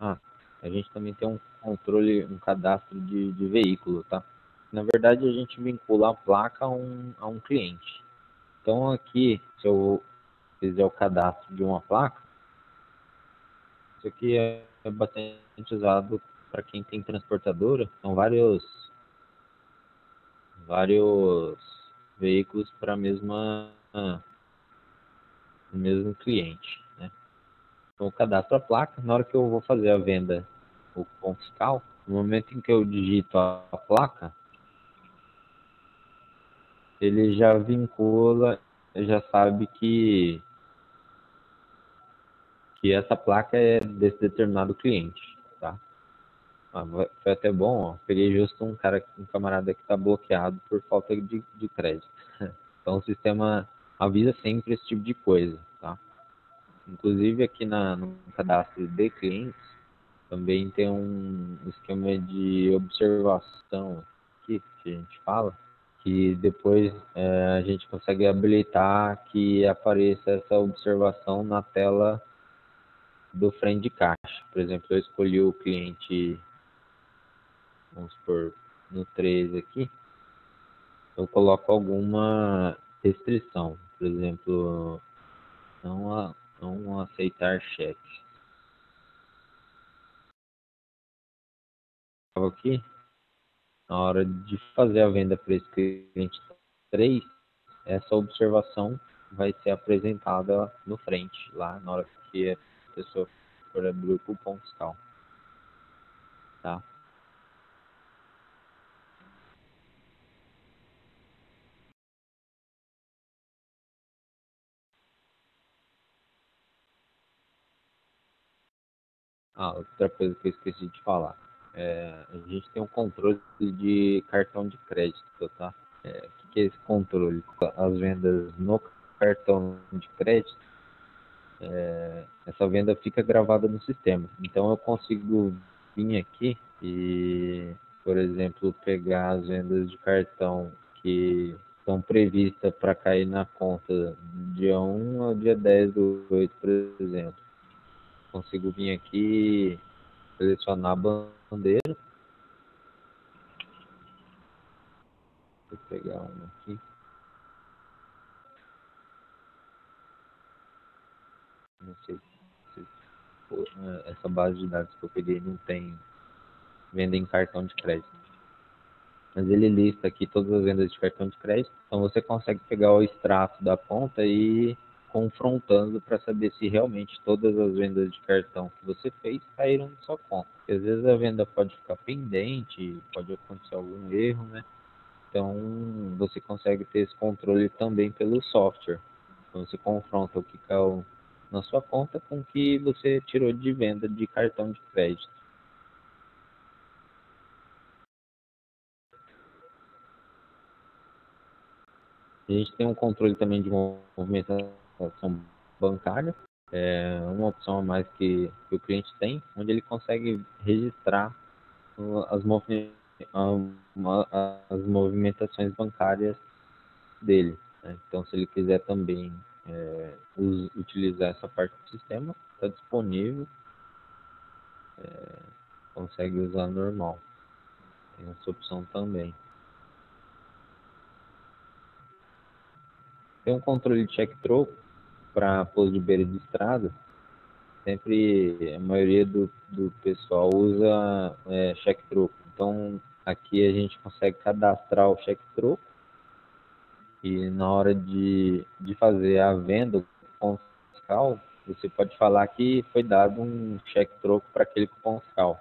Ah, a gente também tem um controle, um cadastro de veículo, tá? Na verdade, a gente vincula a placa a um cliente. Então, aqui, se eu fizer o cadastro de uma placa, isso aqui é bastante usado para quem tem transportadora. São vários veículos para o mesmo cliente, né? Então, eu cadastro a placa. Na hora que eu vou fazer a venda, o cupom fiscal, no momento em que eu digito a placa, ele já vincula, já sabe que essa placa é desse determinado cliente, tá? Ah, foi até bom, ó. Peguei justo um camarada que está bloqueado por falta de crédito. Então o sistema avisa sempre esse tipo de coisa, tá? Inclusive aqui no cadastro de clientes também tem um esquema de observação aqui que a gente fala, que depois a gente consegue habilitar que apareça essa observação na tela do frente de caixa. Por exemplo, eu escolhi o cliente, vamos supor, no 13 aqui, eu coloco alguma restrição, por exemplo, não aceitar cheque. Aqui, na hora de fazer a venda para esse cliente 3, essa observação vai ser apresentada no frente, lá na hora que a pessoa for abrir o cupom fiscal, tá? Ah, outra coisa que eu esqueci de falar. A gente tem um controle de cartão de crédito, tá? O que é esse controle? As vendas no cartão de crédito, essa venda fica gravada no sistema. Então eu consigo vir aqui e, por exemplo, pegar as vendas de cartão que estão previstas para cair na conta dia 1 ao dia 10 do 8, por exemplo. Consigo vir aqui, selecionar a bandeira. Vou pegar uma aqui. Não sei se essa base de dados que eu peguei não tem venda em cartão de crédito. Mas ele lista aqui todas as vendas de cartão de crédito. Então você consegue pegar o extrato da conta e ir confrontando para saber se realmente todas as vendas de cartão que você fez caíram na sua conta. Porque às vezes a venda pode ficar pendente, pode acontecer algum erro, né? Então você consegue ter esse controle também pelo software. Então você confronta o que caiu na sua conta com o que você tirou de venda de cartão de crédito. A gente tem um controle também de movimentação bancária, uma opção a mais que o cliente tem, onde ele consegue registrar as, as movimentações bancárias dele, né? Então, se ele quiser também utilizar essa parte do sistema, está disponível, consegue usar normal. Tem essa opção também. Tem um controle de cheque-troco para pouso de beira de estrada. Sempre a maioria do pessoal usa cheque-troco. Então, aqui a gente consegue cadastrar o cheque-troco e na hora de fazer a venda do cupom fiscal, você pode falar que foi dado um cheque-troco para aquele cupom fiscal.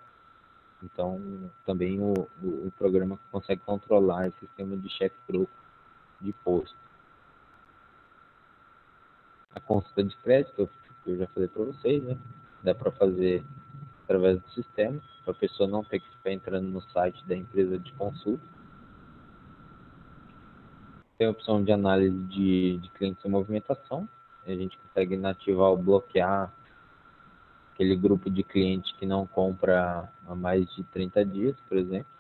Então, também o programa consegue controlar esse sistema de cheque-troco de posto. A consulta de crédito, eu já falei para vocês, né? Dá para fazer através do sistema, para a pessoa não ter que ficar entrando no site da empresa de consulta. Tem a opção de análise de clientes em movimentação. A gente consegue inativar ou bloquear aquele grupo de cliente que não compra há mais de 30 dias, por exemplo.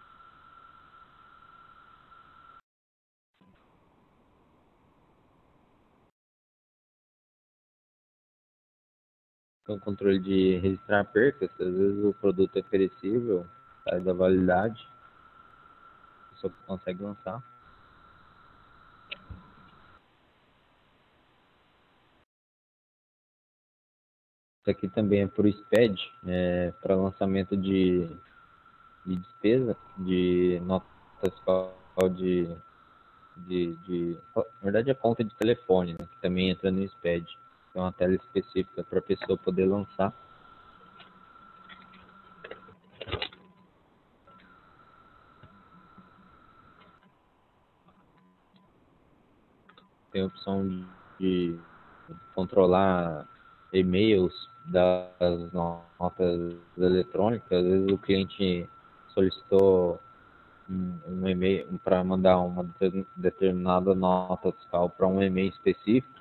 Tem o controle de registrar percas, às vezes o produto é perecível, sai da validade, a pessoa consegue lançar. Isso aqui também é por SPED, para lançamento de despesa, de nota fiscal na verdade a conta de telefone, né, que também entra no SPED. É uma tela específica para a pessoa poder lançar. Tem a opção de controlar e-mails das notas eletrônicas. Às vezes o cliente solicitou um e-mail para mandar uma determinada nota fiscal para um e-mail específico.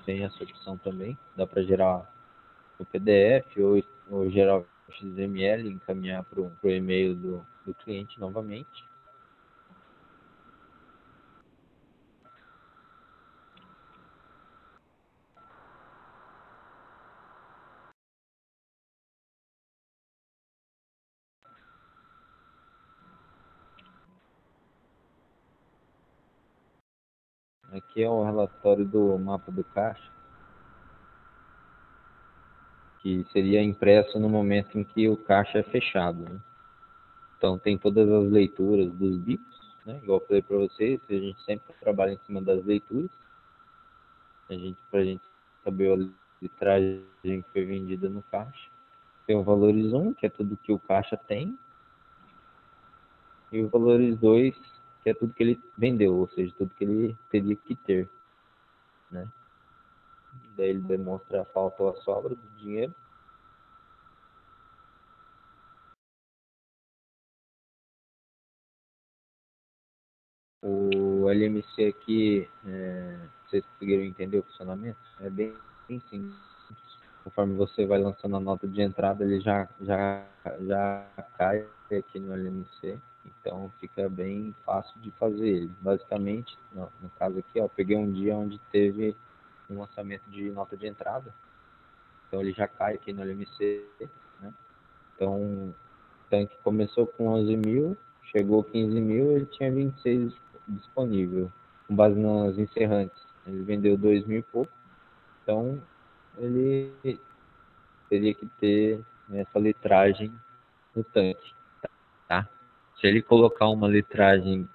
Tem essa opção também. Dá para gerar o PDF ou gerar o XML e encaminhar para o e-mail do cliente novamente. Aqui é o relatório do mapa do caixa, que seria impresso no momento em que o caixa é fechado, né? Então tem todas as leituras dos bits, né? Igual eu falei para vocês, a gente sempre trabalha em cima das leituras, para a gente saber a litragem que foi vendida no caixa. Tem o valores 1, que é tudo que o caixa tem, e o valores 2, que é tudo que ele vendeu, ou seja, tudo que ele teria que ter, né? Daí ele demonstra a falta ou a sobra do dinheiro. O LMC aqui, vocês conseguiram entender o funcionamento? É bem simples. Conforme você vai lançando a nota de entrada, ele já cai aqui no LMC. Então fica bem fácil de fazer ele. Basicamente, no caso aqui, ó, peguei um dia onde teve um lançamento de nota de entrada. Então ele já cai aqui no LMC, né? Então o tanque começou com 11 mil, chegou 15 mil, ele tinha 26 disponível, com base nas encerrantes. Ele vendeu 2 mil e pouco, então ele teria que ter essa litragem no tanque, tá? Se ele colocar uma litragem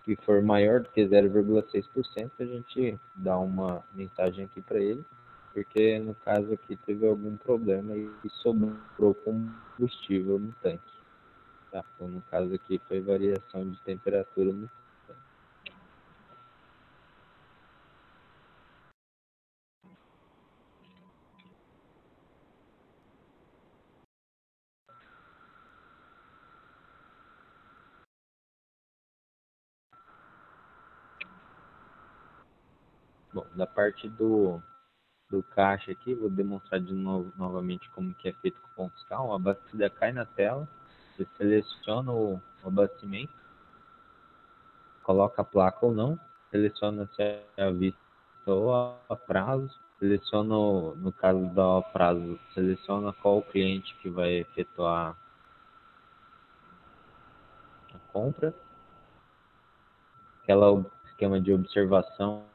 que for maior do que 0,6%, a gente dá uma mensagem aqui para ele, porque no caso aqui teve algum problema e sobrou combustível no tanque. Tá? Então, no caso aqui foi variação de temperatura no tanque. Bom, da parte do caixa aqui, vou demonstrar de novo, novamente como que é feito com o ponto fiscal. A abastecida cai na tela, você seleciona o abastecimento, coloca a placa ou não, seleciona se é à vista ou a prazo, seleciona, no caso da prazo, seleciona qual o cliente que vai efetuar a compra. Aquela esquema de observação,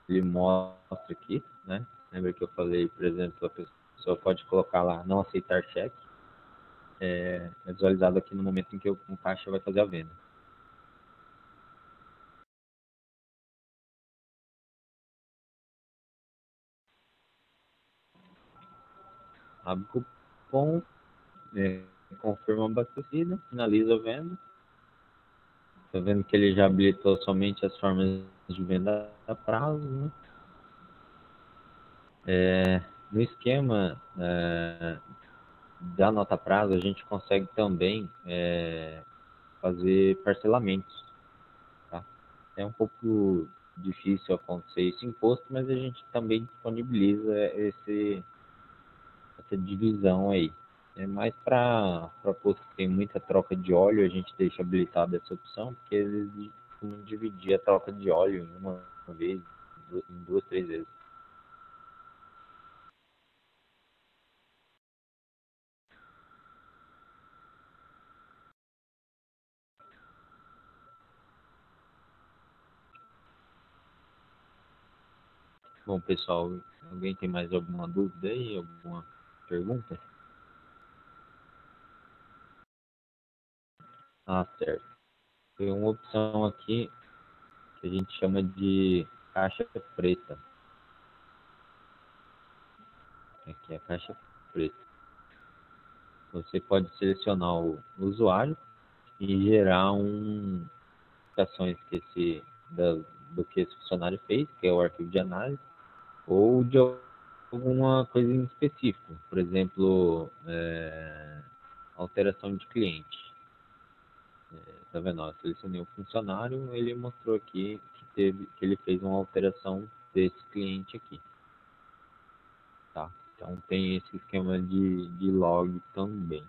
ele mostra aqui, né? Lembra que eu falei, por exemplo, a pessoa pode colocar lá, não aceitar cheque, é visualizado aqui no momento em que o caixa vai fazer a venda. Abre o cupom, confirma a abastecida, finaliza a venda. Estou vendo que ele já habilitou somente as formas de venda a prazo, né? No esquema da nota prazo, a gente consegue também fazer parcelamentos. Tá? É um pouco difícil acontecer isso em imposto, mas a gente também disponibiliza essa divisão aí. É mais para posto que tem muita troca de óleo, a gente deixa habilitada essa opção, porque eles costumam dividir a troca de óleo em uma vez, em duas, três vezes. Bom, pessoal, alguém tem mais alguma dúvida aí? Alguma pergunta? Ah, certo. Tem uma opção aqui que a gente chama de caixa preta. Aqui é a caixa preta. Você pode selecionar o usuário e gerar notificações do que esse funcionário fez, que é o arquivo de análise, ou de alguma coisa em específico. Por exemplo, alteração de cliente. Tá vendo? Ó, selecionei o funcionário, ele mostrou aqui que ele fez uma alteração desse cliente aqui. Tá? Então tem esse esquema de log também.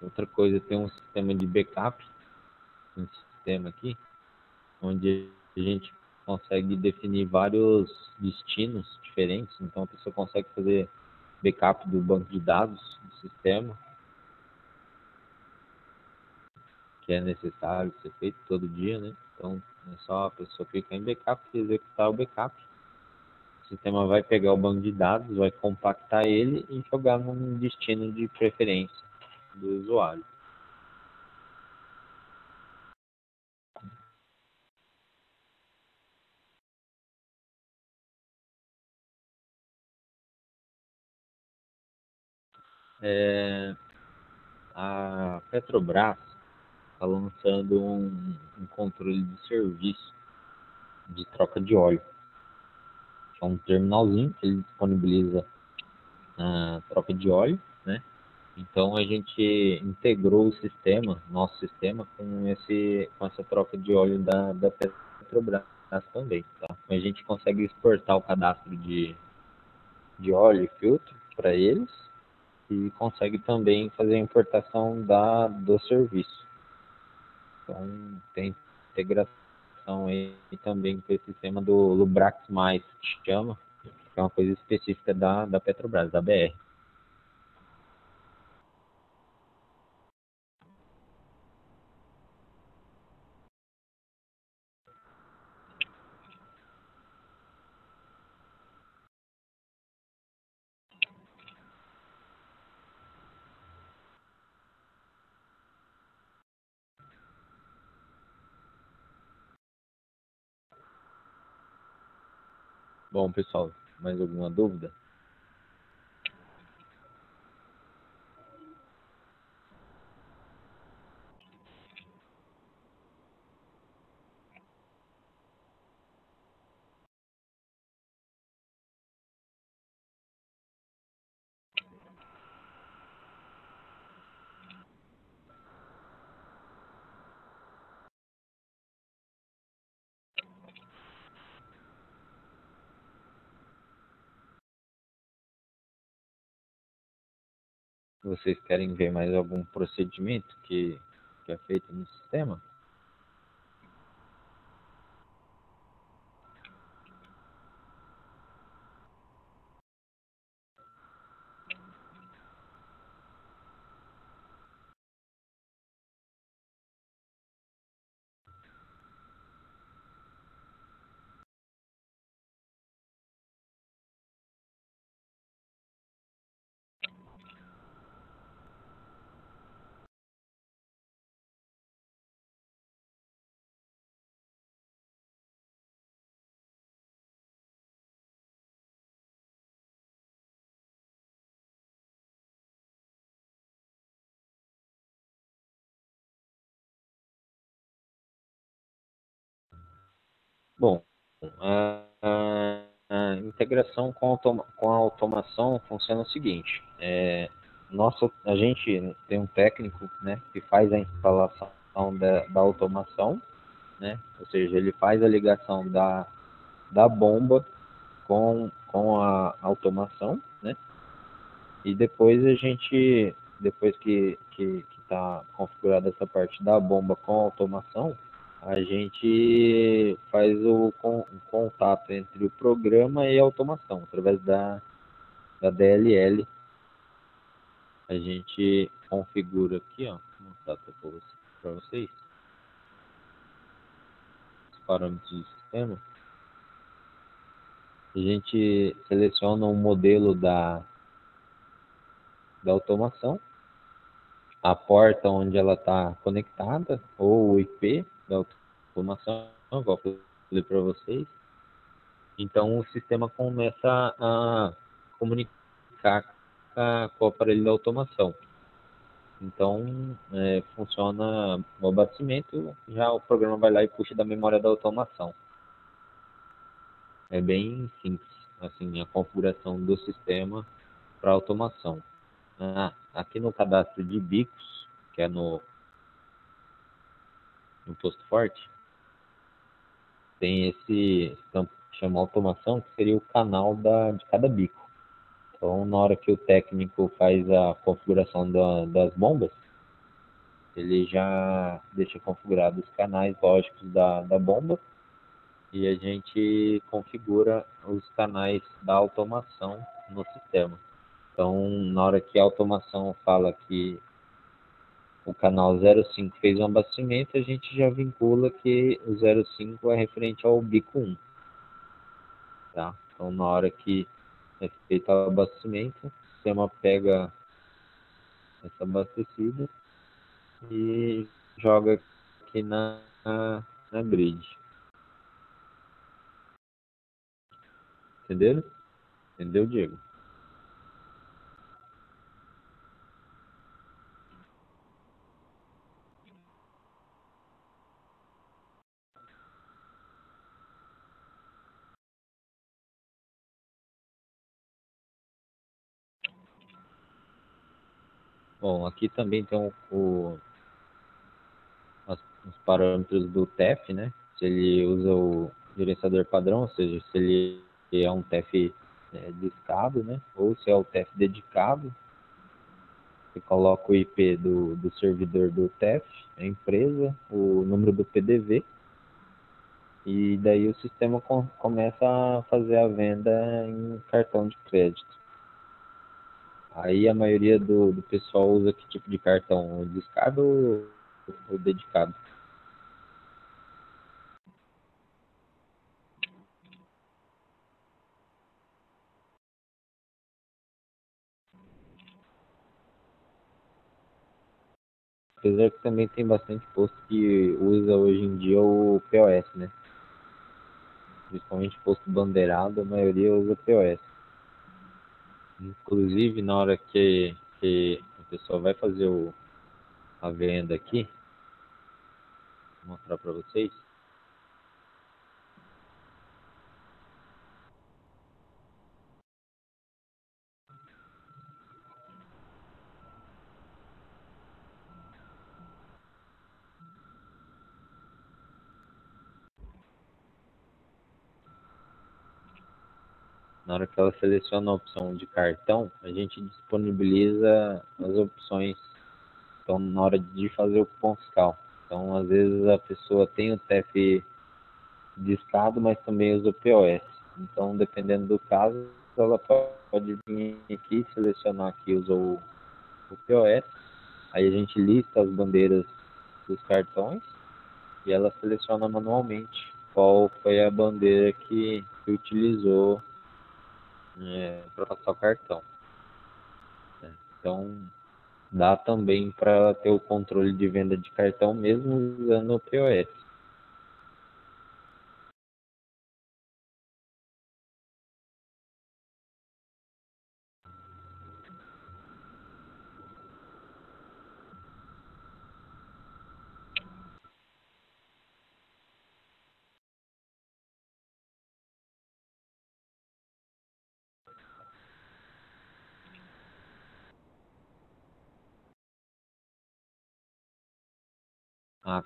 Outra coisa, tem um sistema de backup, um sistema aqui, onde a gente consegue definir vários destinos diferentes. Então a pessoa consegue fazer backup do banco de dados do sistema, que é necessário ser feito todo dia, né? Então é só a pessoa clicar em backup e executar o backup. O sistema vai pegar o banco de dados, vai compactar ele e jogar num destino de preferência do usuário. A Petrobras está lançando um controle de serviço de troca de óleo. É um terminalzinho que ele disponibiliza a troca de óleo, né? Então a gente integrou o sistema, nosso sistema, com essa troca de óleo da Petrobras também, tá? A gente consegue exportar o cadastro de óleo e filtro para eles e consegue também fazer a importação do serviço. Então tem integração aí também com esse sistema do Lubrax+, que chama, que é uma coisa específica da Petrobras, da BR. Bom, pessoal, mais alguma dúvida? Vocês querem ver mais algum procedimento que é feito no sistema? Bom, a integração com a automação funciona o seguinte: a gente tem um técnico, né, que faz a instalação da automação, né, ou seja, ele faz a ligação da bomba com a automação, né? E depois depois que está configurada essa parte da bomba com automação, a gente faz o contato entre o programa e a automação, através da DLL. A gente configura aqui, ó, vou mostrar para vocês, os parâmetros do sistema. A gente seleciona o modelo da automação, a porta onde ela está conectada, ou o IP da automação, igual eu falei para vocês. Então o sistema começa a comunicar com o aparelho da automação. Então funciona o abastecimento, já o programa vai lá e puxa da memória da automação. É bem simples assim, a configuração do sistema para automação. Aqui no cadastro de bicos, que é no posto forte, tem esse campo que chama automação, que seria o canal de cada bico. Então, na hora que o técnico faz a configuração das bombas, ele já deixa configurados os canais lógicos da bomba, e a gente configura os canais da automação no sistema. Então, na hora que a automação fala que o canal 05 fez um abastecimento, a gente já vincula que o 05 é referente ao bico 1. Tá? Então, na hora que é feito o abastecimento, o sistema pega essa abastecida e joga aqui na grid. Entenderam? Entendeu, Diego? Bom, aqui também tem os parâmetros do TEF, né? Se ele usa o gerenciador padrão, ou seja, se ele é um TEF discado, né? Ou se é o TEF dedicado. Você coloca o IP do servidor do TEF, a empresa, o número do PDV, e daí o sistema começa a fazer a venda em cartão de crédito. Aí a maioria do pessoal usa que tipo de cartão? Discado ou dedicado? Apesar que também tem bastante posto que usa hoje em dia o POS, né? Principalmente posto bandeirado, a maioria usa POS. Inclusive, na hora que a pessoa vai fazer a venda aqui, vou mostrar para vocês. Na hora que ela seleciona a opção de cartão, a gente disponibiliza as opções. Então, na hora de fazer o cupom fiscal. Então, às vezes a pessoa tem o TEF discado, mas também usa o POS. Então, dependendo do caso, ela pode vir aqui, selecionar que usa o POS. Aí a gente lista as bandeiras dos cartões e ela seleciona manualmente qual foi a bandeira que utilizou para passar o cartão. Então, dá também para ter o controle de venda de cartão mesmo usando o POS.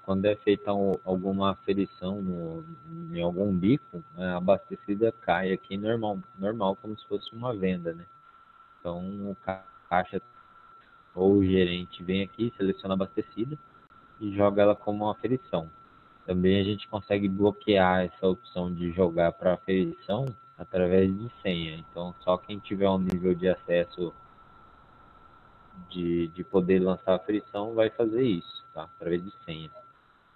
Quando é feita alguma aferição em algum bico, né, a abastecida cai aqui normal, como se fosse uma venda, né? Então o caixa ou o gerente vem aqui, seleciona a abastecida e joga ela como uma aferição. Também a gente consegue bloquear essa opção de jogar para aferição através de senha. Então só quem tiver um nível de acesso de poder lançar a aferição vai fazer isso, tá? Através de senha.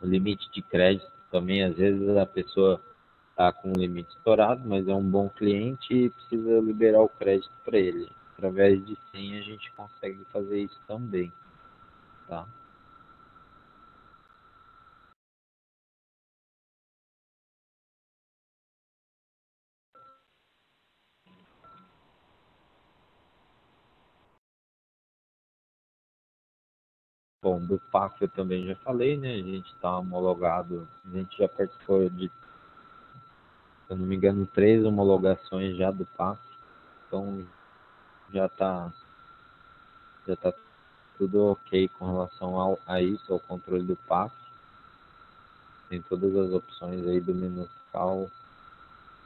O limite de crédito também, às vezes a pessoa está com o limite estourado, mas é um bom cliente e precisa liberar o crédito para ele. Através de senha a gente consegue fazer isso também, tá? Bom, do PAF eu também já falei, né? A gente está homologado, a gente já participou de, se eu não me engano, 3 homologações já do PAF, então já está já tá tudo ok com relação a isso, ao controle do PAF. Tem todas as opções aí do menu fiscal.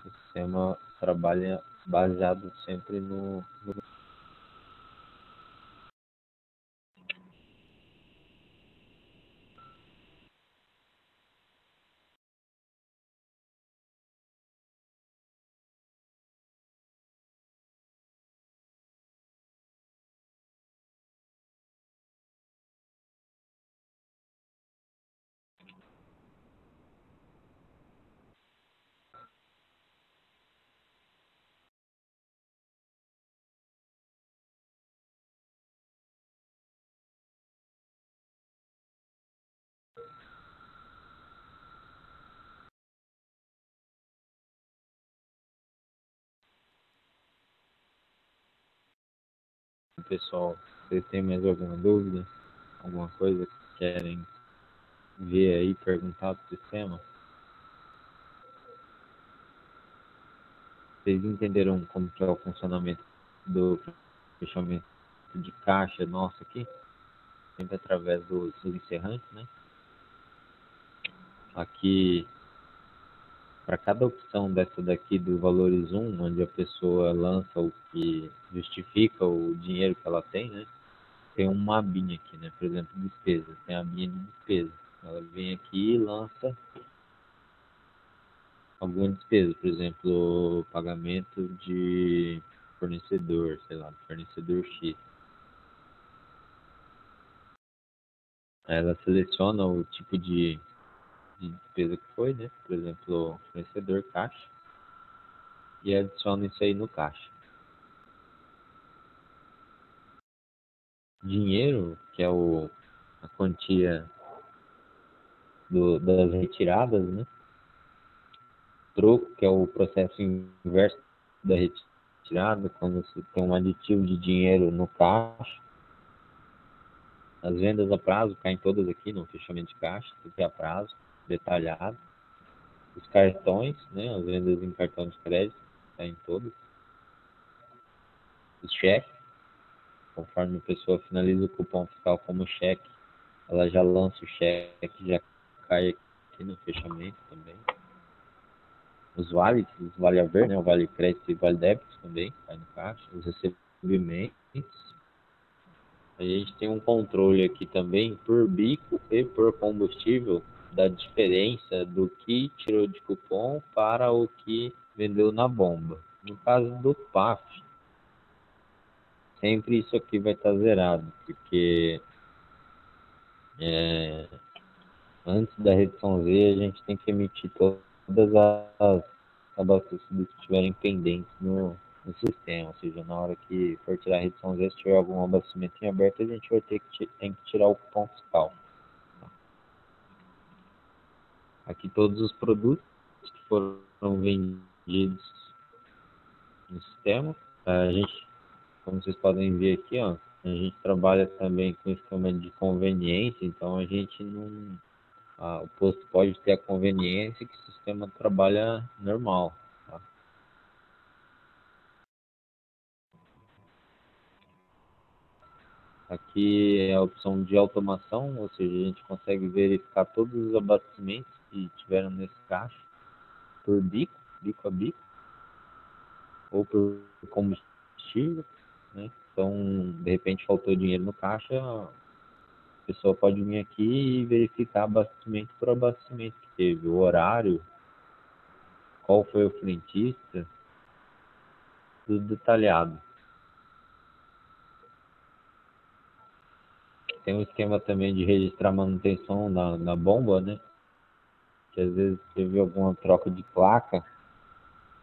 O sistema trabalha baseado sempre no pessoal. Vocês têm mais alguma dúvida? Alguma coisa que querem ver aí, perguntar do sistema? Vocês entenderam como que é o funcionamento do fechamento de caixa nosso aqui? Sempre através dos encerrantes, né? Aqui, para cada opção dessa daqui do valores um, onde a pessoa lança o que justifica o dinheiro que ela tem, né? Tem uma abinha aqui, né? Por exemplo, despesa. Tem a abinha de despesa. Ela vem aqui e lança alguma despesa, por exemplo, pagamento de fornecedor, sei lá, fornecedor X. Aí ela seleciona o tipo de despesa que foi, né? Por exemplo, fornecedor caixa e adiciona isso aí no caixa. Dinheiro, que é a quantia das retiradas, né? Troco, que é o processo inverso da retirada, quando você tem um aditivo de dinheiro no caixa. As vendas a prazo caem todas aqui no fechamento de caixa, tudo que é a prazo, detalhado. Os cartões, né? As vendas em cartão de crédito, caem todas. Os cheques, conforme a pessoa finaliza o cupom fiscal como cheque, ela já lança o cheque, já cai aqui no fechamento também. Os vales, os vale a ver, né? O vale crédito e vale débito também, cai no caixa. Os recebimentos. A gente tem um controle aqui também por bico e por combustível da diferença do que tirou de cupom para o que vendeu na bomba. No caso do PAF, sempre isso aqui vai estar zerado, porque é, antes da redução Z a gente tem que emitir todas as abastecidas que estiverem pendentes no sistema, ou seja, na hora que for tirar a redução Z, se tiver algum abastecimento em aberto, a gente vai tem que tirar o cupom fiscal. Aqui todos os produtos que foram vendidos no sistema. A gente, como vocês podem ver aqui, ó, a gente trabalha também com esquema de conveniência, então a gente não. O posto pode ter a conveniência que o sistema trabalha normal. Tá? Aqui é a opção de automação, ou seja, a gente consegue verificar todos os abastecimentos que tiveram nesse caixa por bico, bico a bico, ou por combustível, né? Então, de repente faltou dinheiro no caixa, a pessoa pode vir aqui e verificar abastecimento por abastecimento que teve, o horário, qual foi o frentista, tudo detalhado. Tem um esquema também de registrar manutenção na bomba, né? Que às vezes teve alguma troca de placa,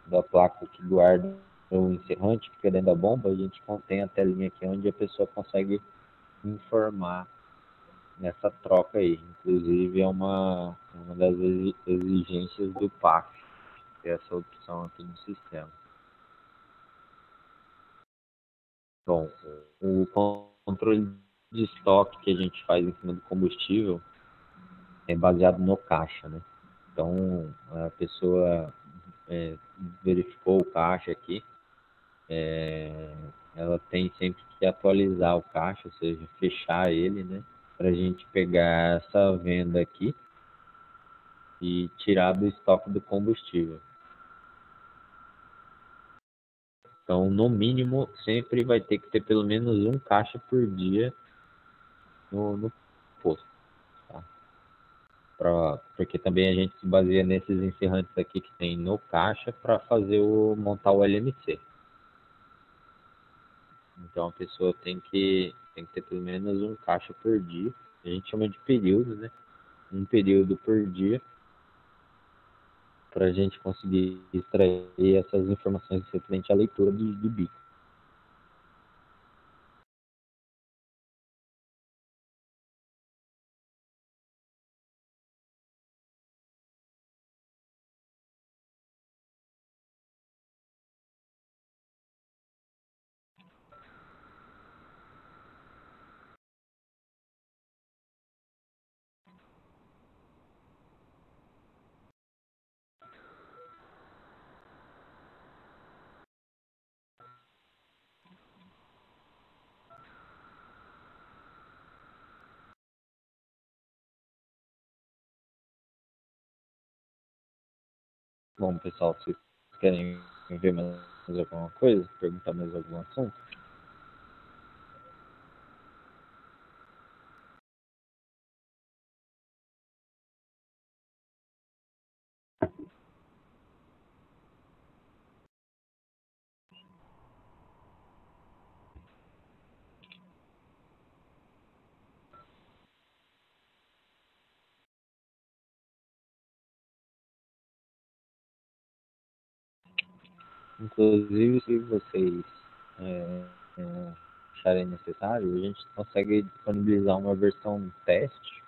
da placa que guarda o encerrante que fica dentro da bomba, a gente tem a telinha aqui onde a pessoa consegue informar nessa troca aí. Inclusive é uma das exigências do PAF, ter essa opção aqui no sistema. Bom, o controle de estoque que a gente faz em cima do combustível é baseado no caixa, né? Então a pessoa verificou o caixa aqui, ela tem sempre que atualizar o caixa, ou seja, fechar ele, né? Para a gente pegar essa venda aqui e tirar do estoque do combustível. Então, no mínimo, sempre vai ter que ter pelo menos um caixa por dia no posto, tá? Porque também a gente se baseia nesses encerrantes aqui que tem no caixa para montar o LMC. Então a pessoa tem que ter pelo menos um caixa por dia. A gente chama de período, né? Um período por dia para a gente conseguir extrair essas informações referente à leitura do bico. Bom, pessoal, se vocês querem ver mais alguma coisa, perguntar mais algum assunto, inclusive se vocês é, acharem necessário, a gente consegue disponibilizar uma versão teste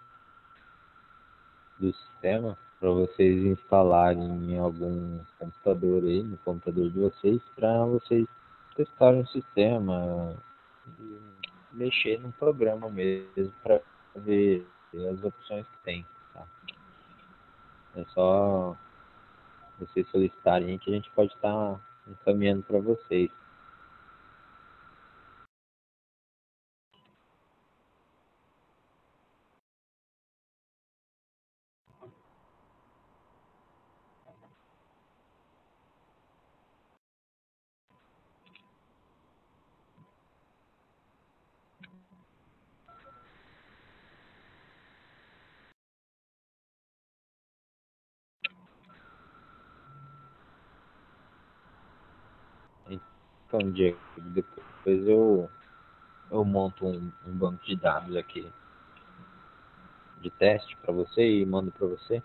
do sistema para vocês instalarem em algum computador aí, no computador de vocês, para vocês testarem o sistema e mexer no programa mesmo para ver as opções que tem. Tá? É só vocês solicitarem que a gente pode estar encaminhando para vocês. Então, Diego, depois eu monto um banco de dados aqui de teste para você e mando para você.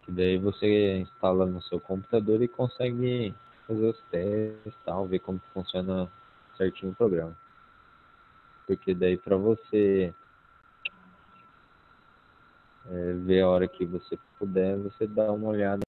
Que daí você instala no seu computador e consegue fazer os testes, tal, ver como funciona certinho o programa. Porque daí para você ver a hora que você puder, você dá uma olhada.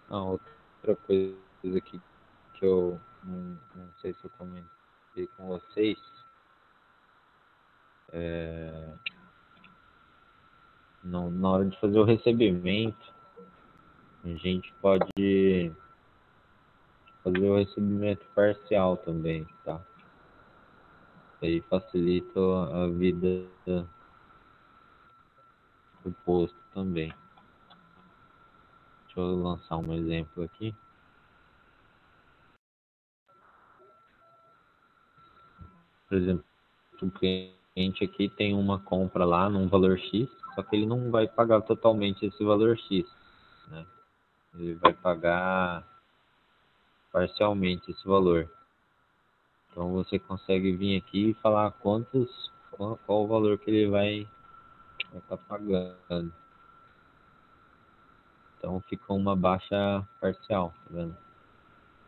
Outra coisa que eu não sei se eu comentei com vocês, é, na hora de fazer o recebimento, a gente pode fazer o recebimento parcial também, tá? Aí facilita a vida do posto também. Deixa eu lançar um exemplo aqui. Por exemplo, o cliente aqui tem uma compra lá num valor X, só que ele não vai pagar totalmente esse valor X, né? Ele vai pagar parcialmente esse valor. Então você consegue vir aqui e falar qual o valor que ele vai estar pagando. Então fica uma baixa parcial, tá vendo?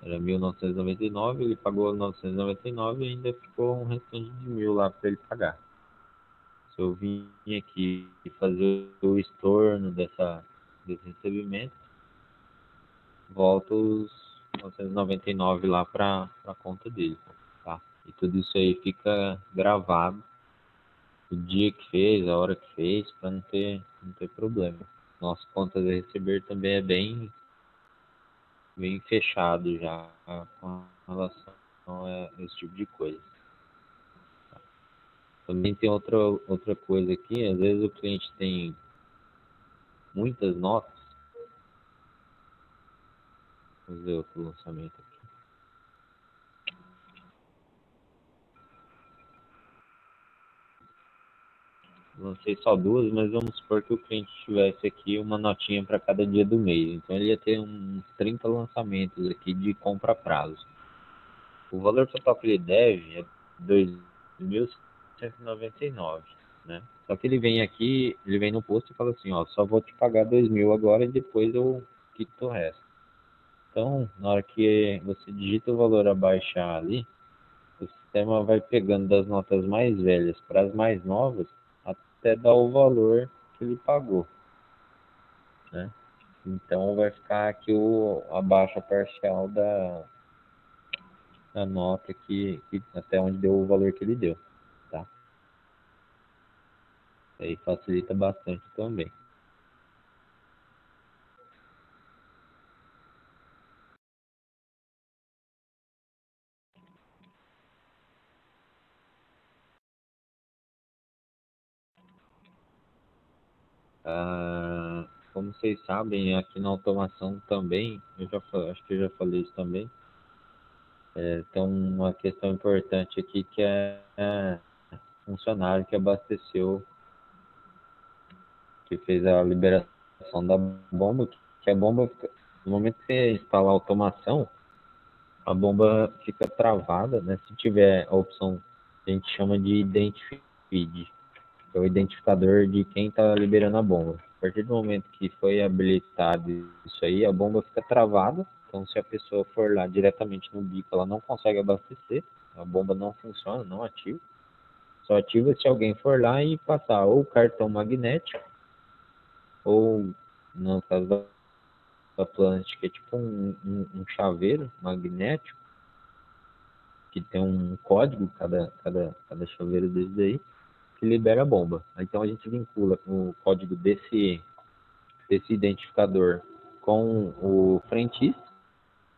Era 1.999, ele pagou 999 e ainda ficou um restante de 1.000 lá para ele pagar. Se eu vim aqui e fazer o estorno desse recebimento, volta os 999 lá para a conta dele, tá? E tudo isso aí fica gravado, o dia que fez, a hora que fez, para não ter problema. Nossa conta de receber também é bem fechado já com relação a esse tipo de coisa. Também tem outra coisa aqui, às vezes o cliente tem muitas notas. Vamos ver outro lançamento aqui. Lancei só duas, mas vamos supor que o cliente tivesse aqui uma notinha para cada dia do mês. Então ele ia ter uns 30 lançamentos aqui de compra a prazo. O valor total que ele deve é 2.199, né? Só que ele vem no posto e fala assim, ó, só vou te pagar 2.000 agora e depois eu quito o resto. Então, na hora que você digita o valor a baixar ali, o sistema vai pegando das notas mais velhas para as mais novas até dar o valor que ele pagou, né? Então vai ficar aqui a baixa parcial da nota que até onde deu o valor que ele deu, tá? Aí facilita bastante também. Como vocês sabem, aqui na automação também, acho que eu já falei isso também, tem uma questão importante aqui que é funcionário que abasteceu, que fez a liberação da bomba, que a bomba, no momento que você instalar a automação, a bomba fica travada, né? Se tiver a opção que a gente chama de Identify, que é o identificador de quem está liberando a bomba. A partir do momento que foi habilitado isso aí, a bomba fica travada. Então, se a pessoa for lá diretamente no bico, ela não consegue abastecer, a bomba não funciona, não ativa. Só ativa se alguém for lá e passar ou cartão magnético, ou no caso da Planet, que é tipo um chaveiro magnético, que tem um código, cada chaveiro desses aí, que libera a bomba. Então a gente vincula o código desse identificador com o frentista.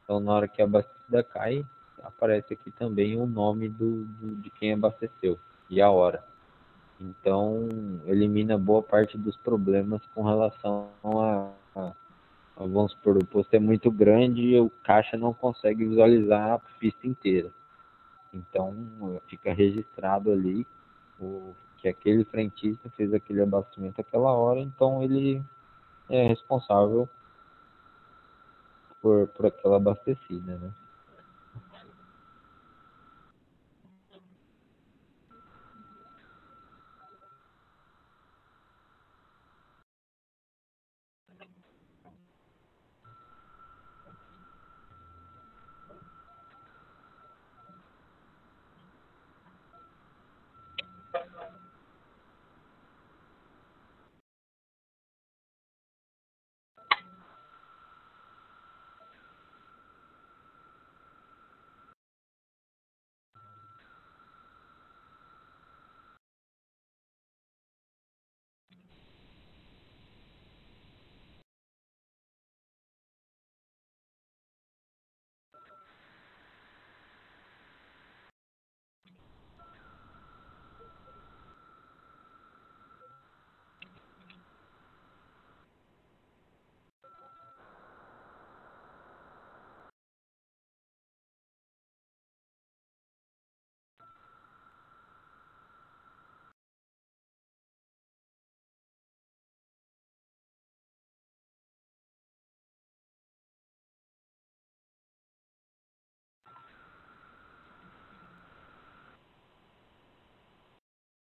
Então na hora que a abastecida cai, aparece aqui também o nome de quem abasteceu e a hora. Então elimina boa parte dos problemas com relação vamos supor, o posto é muito grande e o caixa não consegue visualizar a pista inteira. Então fica registrado ali que aquele frentista fez aquele abastecimento aquela hora, então ele é responsável por aquela abastecida, né?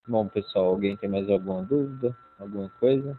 Bom, pessoal, alguém tem mais alguma dúvida? Alguma coisa?